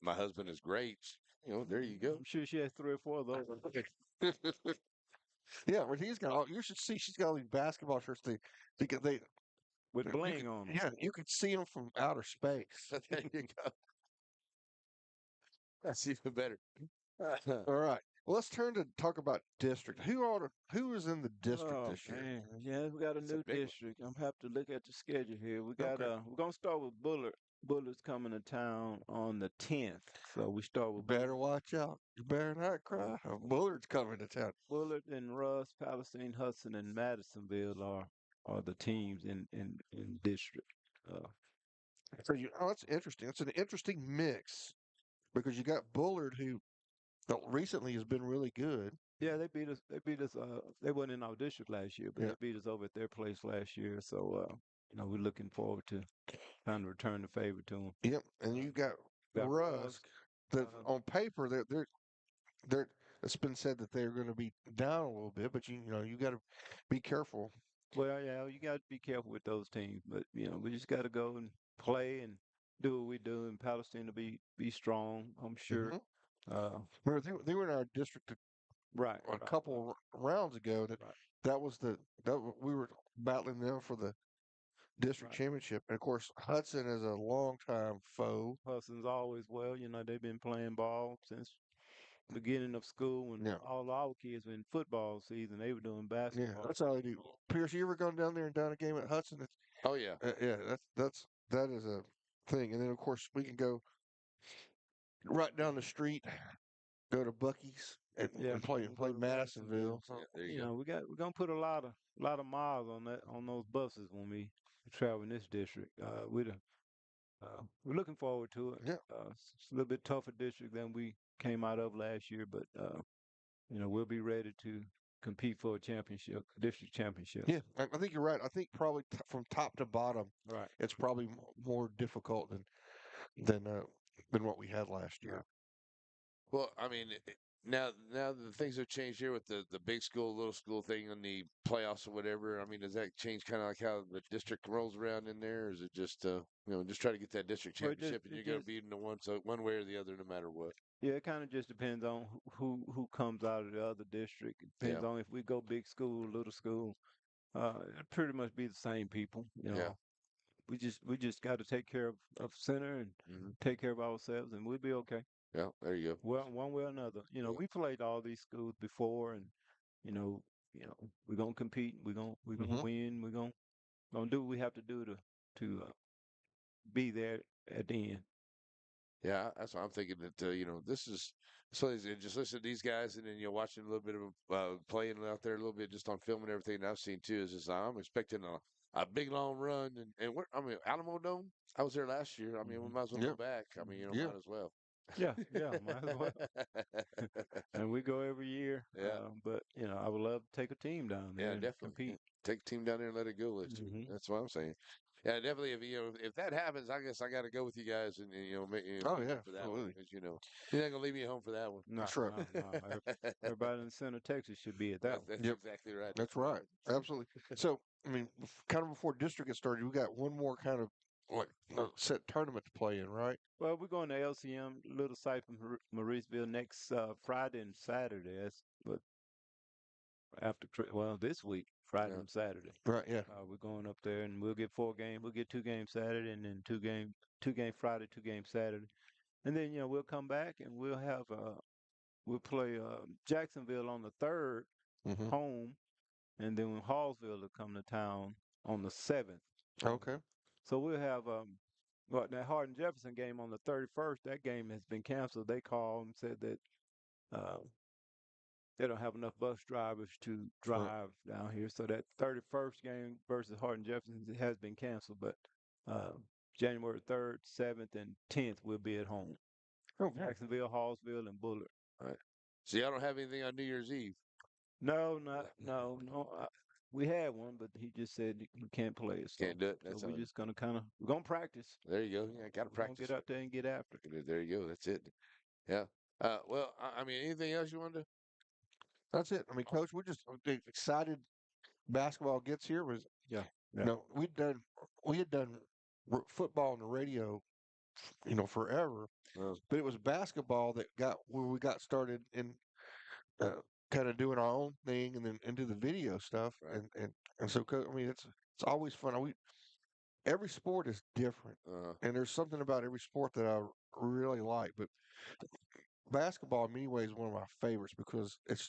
B: my husband is great. There you go.
H: I'm sure she has 3 or 4 of those.
C: Yeah, but you should see she's got all these basketball shirts. They
H: With bling on them.
C: Yeah, you could see them from outer space.
B: There you go. That's even better.
C: All right. Well, let's turn to talk about district. Who is in the district this year?
H: Man. Yeah, we got a
B: It's a
H: new
B: big one.
H: district. I'm have to look at the schedule here. We got
C: Okay.
H: we're gonna start with Bullard. Bullet's coming to town on the 10th. So we start
C: You
H: with
C: better watch out. You better not cry. Bullard's coming to town.
H: Bullard and Russ, Palestine, Hudson, and Madisonville are the teams in district. Uh,
C: So that's interesting. It's an interesting mix because you got Bullard who recently has been really good.
H: yeah, they beat us. They beat us. They weren't in our district last year, but
C: Yeah.
H: they beat us over at their place last year. So we're looking forward to kind of return the favor to them.
C: Yep. And you got
H: Got
C: Rusk. That
H: uh,
C: on paper they're it's been said that they're going to be down a little bit, but you got to be careful.
H: Well, yeah, you got to be careful with those teams, but we just got to go and play and do what we do. And Palestine to be strong, I'm sure.
C: Hmm.
H: Uh,
C: Remember, they were in our district
H: right,
C: a
H: right,
C: couple rounds ago.
H: right,
C: That was we were battling them for the district
H: right.
C: championship, and of course Hudson is a longtime foe.
H: Hudson's always well. They've been playing ball since beginning of school when
C: Yeah,
H: all our kids were in football season. They were doing
C: yeah,
H: basketball.
C: that's how they do. Pierce, you ever gone down there and done a game at Hudson?
B: Oh yeah.
C: Yeah, that is a thing. And then of course we can go right down the street, go to Bucky's
H: Yeah,
C: and play
H: we go to Madisonville.
C: Madisonville. So,
B: Yeah, there you go.
H: We're gonna put a lot of miles on those buses when we travel in this district. We're looking forward to it.
C: yeah,
H: It's a little bit tougher district than we came out of last year, but we'll be ready to compete for a championship, district championship.
C: yeah, I think you're right. I think probably from top to bottom,
H: Right.
C: it's probably more difficult than what we had last year.
B: Well, I mean, now the things have changed here with the big school, little school thing and the playoffs or whatever. I mean, does that change kind of like how the district rolls around in there? Or is it just just try to get that district
H: Well, it just
B: championship and
H: it
B: you're gonna
H: just
B: beat them one way or the other no matter what?
H: yeah, it kind of just depends on who comes out of the other district. It
B: Yeah,
H: depends on if we go big school, little school. It pretty much be the same people.
B: yeah.
H: We just got to take care of center and
B: Hmm.
H: take care of ourselves, and we'll be okay.
B: Yeah, there you go.
H: Well, one way or another.
B: Yeah.
H: We played all these schools before, and you know, we're gonna compete. We're gonna
C: Hmm.
H: win. We're gonna do what we have to do to be there at the end.
B: Yeah, that's what I'm thinking that this is so easy. Just listen to these guys and then watching a little bit of playing out there a little bit just on film and everything that I've seen too is just I'm expecting a big long run and what I mean Alamo Dome. I was there last year. I mean we
H: Hmm.
B: might as well
C: Yeah,
B: go back. I mean
C: yeah,
B: might as well.
H: Yeah, yeah, might as well. And we go every year.
B: Yeah,
H: But I would love to take a team down there
B: yeah,
H: and
B: definitely. Yeah.
H: compete.
B: Take a team down there and let it go.
H: Hmm.
B: That's what I'm saying. Yeah, definitely. If that happens, I guess I got to go with you guys and
C: oh
B: be
C: yeah,
B: there for that one
C: absolutely.
B: because you're not gonna leave me at home for that one.
H: No,
C: That's right.
H: no, no. Everybody in Center Texas should be at that one.
B: That's
C: Yep,
B: exactly right.
C: that's right. Absolutely. So, I mean, kind of before district gets started, we got one more kind of like set tournament to play in, right?
H: Well, we're going to LCM, Little Cypress, Mauriceville next Friday and Saturday. That's but this week, Friday
B: Yeah.
H: and Saturday.
C: Right. Yeah.
H: We're going up there, and we'll get 4 games. We'll get 2 games Saturday, and then two game Friday, 2 game Saturday, and then we'll come back and we'll play Jacksonville on the third
C: Hmm.
H: home, and then Hallsville will come to town on the 7th.
C: Okay.
H: So we'll have that Hardin Jefferson game on the 31st. That game has been canceled. They called and said that uh, they don't have enough bus drivers to
C: Right.
H: drive down here. So that 31st game versus Hardin Jefferson has been canceled. But uh, January 3rd, 7th, and 10th will be at home.
C: Okay.
H: Jacksonville, Hallsville, and Bullard.
B: All right. So y'all don't have anything on New Year's Eve.
H: No, no. We had one, but he just said he can't play it. So,
B: Can't do it.
H: so
B: That's
H: we're
B: on.
H: just we're gonna practice.
B: There you go. Yeah, got to
H: We're gonna
B: practice.
H: get out there and get after it.
B: There you go. That's it. Yeah. Well, I mean, anything else you wanted to?
C: That's it. I mean, Coach, we're just excited. Basketball gets here. Was
H: Yeah.
C: we had done football on the radio, forever,
B: Uh,
C: but it was basketball that got where we got started in uh, kind of doing our own thing and then into the video stuff.
B: Right.
C: And so, I mean, it's always fun. Every sport is different, and there's something about every sport that I really like. But basketball, in many ways, is one of my favorites because it's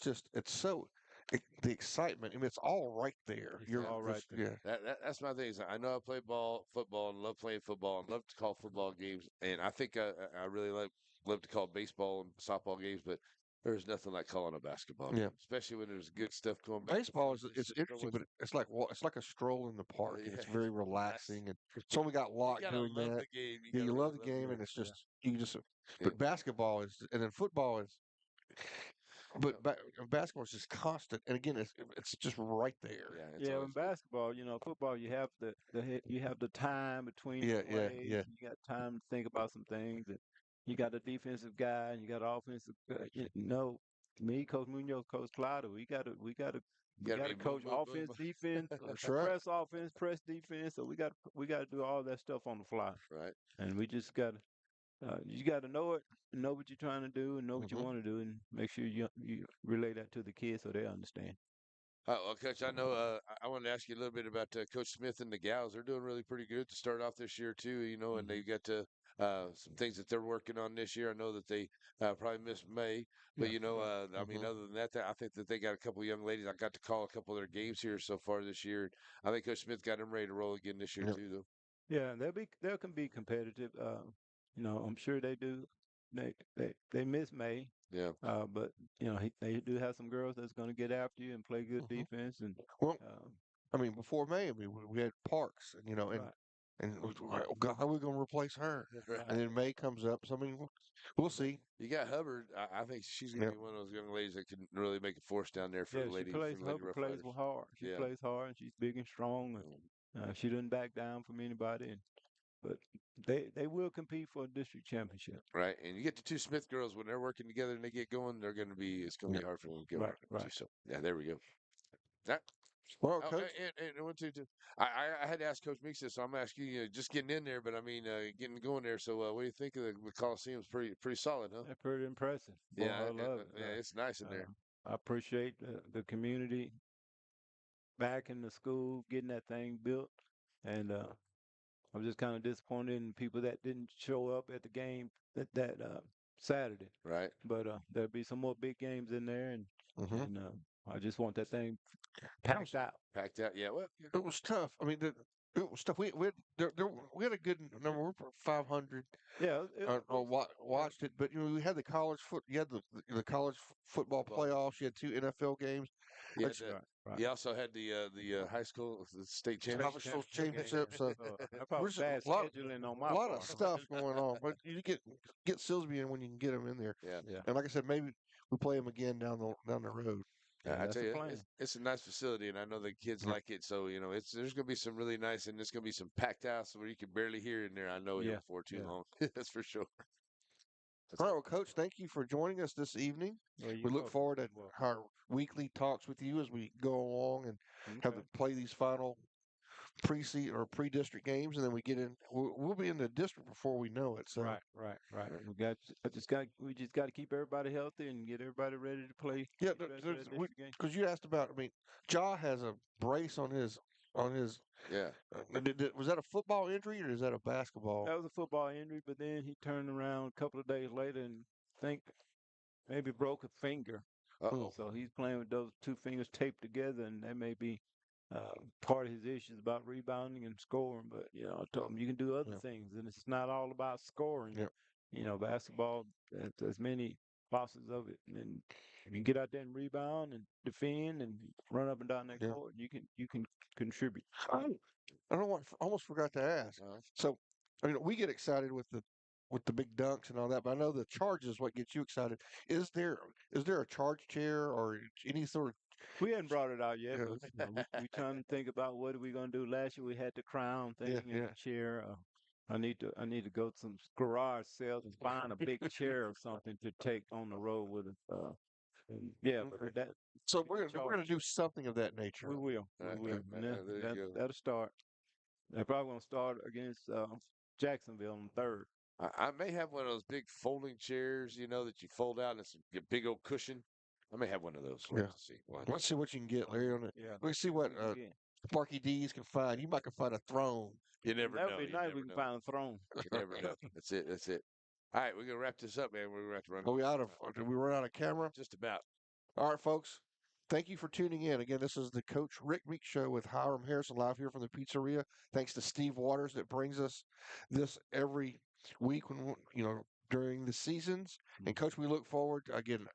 C: the excitement. I mean, it's all right there.
H: It's
C: You're
H: all right
C: just
H: there.
B: That's my thing. Is I know I play football, and love playing football, and love to call football games, and I think I really love to call baseball and softball games, but there's nothing like calling a basketball
C: yeah.
B: game, especially when there's good stuff going back and
C: Baseball
B: forth.
C: is
B: It's
C: it's
B: just
C: interesting,
B: always
C: but it's like a stroll in the park, and
B: yeah,
C: it's very
B: relax.
C: relaxing. And someone got
B: You
C: locked
B: gotta
C: doing
B: love
C: that.
B: the game. You
C: Yeah, you
B: gotta
C: love
B: really
C: the
B: love the
C: game,
B: game.
C: and it's
H: Yeah.
C: just you just.
B: Yeah.
C: But basketball is, and then football is, but
B: Yeah.
C: basketball is just constant. And again, it's just right there.
B: Yeah, it's
H: Yeah,
B: always
H: in basketball, football, you have you have the time between the
C: Yeah, yeah,
H: plays.
C: yeah.
H: You got time to think about some things, and you got a defensive guy, and you got an offensive. Me, Coach Munoz, Coach Clotter, we
B: gotta
H: got
B: be
H: to
B: boom,
H: coach
B: boom, boom.
H: offense, defense,
C: That's right.
H: press offense, press defense. So we got to do all that stuff on the fly,
B: Right.
H: and we just got to. You got to know it, know what you're trying to do, and know what you
C: Hmm.
H: want to do, and make sure you relay that to the kids so they understand.
B: Well, Coach, I know I wanted to ask you a little bit about Coach Smith and the gals. They're doing really pretty good to start off this year too, and
H: Hmm.
B: they've got some things that they're working on this year. I know that they probably missed May, but
H: Yeah, right.
B: I mean,
C: Hmm.
B: other than that, I think that they got a couple of young ladies. I got to call a couple of their games here so far this year. I think Coach Smith got them ready to roll again this year
C: Yep.
B: too, though.
H: Yeah, they can be competitive. I'm sure they do. They miss May,
B: Yeah,
H: but they do have some girls that's going to get after you and play good
C: Hmm.
H: defense. And
C: Well,
H: uh,
C: I mean, before May, I mean, we had Parks, and
H: right,
C: oh God, how are we going to replace her? And
B: right.
C: then May comes up. So I mean, we'll see.
B: You got Hubbard. I think she's going to
C: Yep.
B: be one of those young ladies that can really make a force down there
H: yeah, she
B: for
H: plays.
B: the Lady
H: Hubbard
B: Rough
H: plays
B: Riders.
H: hard. She
B: Yeah.
H: plays hard, and she's big and strong.
B: Um,
H: And she doesn't back down from anybody. But they will compete for a district championship.
B: Right, and you get the two Smith girls when they're working together and they get going, it's going to
C: Yep.
B: be hard for them to get
H: Right,
B: hard too.
H: right.
B: So yeah, there we go. That
C: Well,
B: oh,
C: Coach.
B: and one too. I had to ask Coach Meeks this, so I'm asking you, just getting in there, but I mean, getting going there. So what do you think of the Coliseum's pretty solid, huh?
H: They're pretty impressive. Boy,
B: Yeah,
H: I love it.
B: yeah, it's nice in there.
H: I appreciate the community back in the school getting that thing built, and I'm just kind of disappointed in people that didn't show up at the game that Saturday.
B: Right,
H: But there'll be some more big games in there, and
C: Hmm.
H: and I just want that thing
C: That was
H: packed out.
B: packed out. Yeah, well, yeah,
C: it was tough. I mean, it was tough. We had a good number. We're 500.
H: Yeah, yeah,
C: Watched it, but we had the college you had the college football
B: football.
C: playoffs. You had two NFL games.
B: Yeah,
C: That's
H: right, right.
B: you also had the high school the state championship.
C: Conference
H: Game.
C: championship. So
H: So that
C: we're
H: probably
C: just
H: bad scheduling on my
C: lot of
H: part.
C: stuff going on. But you get Silsby in when you can get him in there.
B: Yeah.
H: Yeah,
C: And like I said, maybe we play him again down the road.
H: yeah,
B: I
H: that's
B: tell
H: the
B: you,
H: plan.
B: it's a nice facility, and I know the kids
C: Yep.
B: like it. So it's there's gonna be some really nice, and there's gonna be some packed house where you can barely hear in there. I know
H: Yeah,
B: before too
H: yeah.
B: long. That's for sure. That's
C: All right, well, Coach, thank you for joining us this evening.
H: Well,
C: We
H: you're
C: look
H: welcome.
C: forward to
H: You're
C: our weekly talks with you as we go along and
H: welcome.
C: have
H: Okay.
C: to play these final pre-district games, and then we get in. We'll be in the district before we know it. So
H: Right. We just got to keep everybody healthy and get everybody ready to play
C: yeah,
H: the rest of that district game.
C: because you asked about. I mean, Ja has a brace on his.
B: yeah,
C: Was that a football injury or is that a basketball?
H: That was a football injury, but then he turned around a couple of days later and think maybe broke a finger.
C: Hmm.
B: uh-oh.
H: So he's playing with those two fingers taped together, and that may be part of his issues about rebounding and scoring. But I told him you can do other
C: Yeah.
H: things, and it's not all about scoring.
C: Yeah.
H: Basketball, there's many facets of it, and if you can get out there and rebound and defend and run up and down that
C: Yeah.
H: court, you can contribute.
C: Oh, I don't know what. Almost forgot to ask.
B: Uh,
C: So, I mean, we get excited with the big dunks and all that, but I know the charge is what gets you excited. Is there a charge chair or any sort of
H: We hadn't brought it out yet,
C: yeah,
H: but we trying to think about what are we gonna do. Last year we had the crown thing and
C: yeah.
H: the chair. I need to go to some garage sales and find a big chair or something to take on the road with us. Yeah,
C: Okay.
H: but that
C: So
H: we can
C: we're gonna
H: charge.
C: do something of that nature.
H: We will,
C: Okay.
H: and
B: there
H: that
B: you go.
H: that'll start. They're probably gonna start against Jacksonville on the third.
B: I may have one of those big folding chairs, that you fold out and it's a big old cushion. I may have one of those. We'll
C: Yeah.
B: have to see.
C: Let's see what you can get, Larry. On it.
H: Yeah,
C: Let's see what
H: yeah.
C: Sparky D's can find. You might can find a throne.
B: You never
H: That
B: know.
H: would be
B: You
H: nice.
B: never
H: We can
B: know.
H: find a throne.
B: You never know. That's it. That's it. All right, we're gonna wrap this up, man. We're gonna have to run.
C: Are we out of? Did we run out of camera?
B: Just about.
C: All right, folks. thank you for tuning in. Again, this is the Coach Rick Meeks Show with Hiram Harrison live here from the pizzeria. Thanks to Steve Waters that brings us this every week during the seasons. And Coach, we look forward. Again,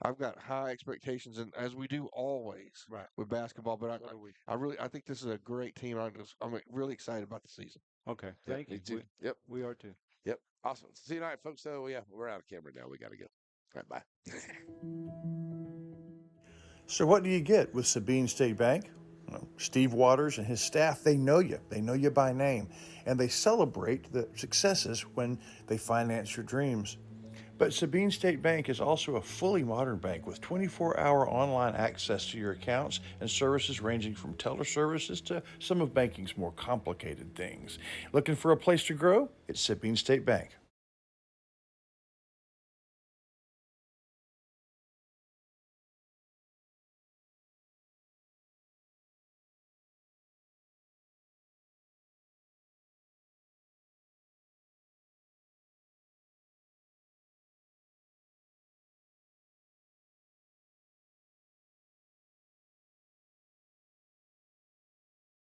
C: I've got high expectations, and as we do always
H: Right.
C: with basketball. But
H: So do we.
C: I think this is a great team. I'm really excited about the season.
H: Okay.
B: Yep,
H: Thank
B: me
H: you.
B: too. Yep.
H: We are too.
B: Yep. Awesome. See you tonight, folks. So yeah, we're out of camera now. We got to go. All right, bye.
A: So what do you get with Sabine State Bank? Well, Steve Waters and his staff, they know you. They know you by name. And they celebrate the successes when they finance your dreams. But Sabine State Bank is also a fully modern bank with 24-hour online access to your accounts and services ranging from teller services to some of banking's more complicated things. Looking for a place to grow? It's Sabine State Bank.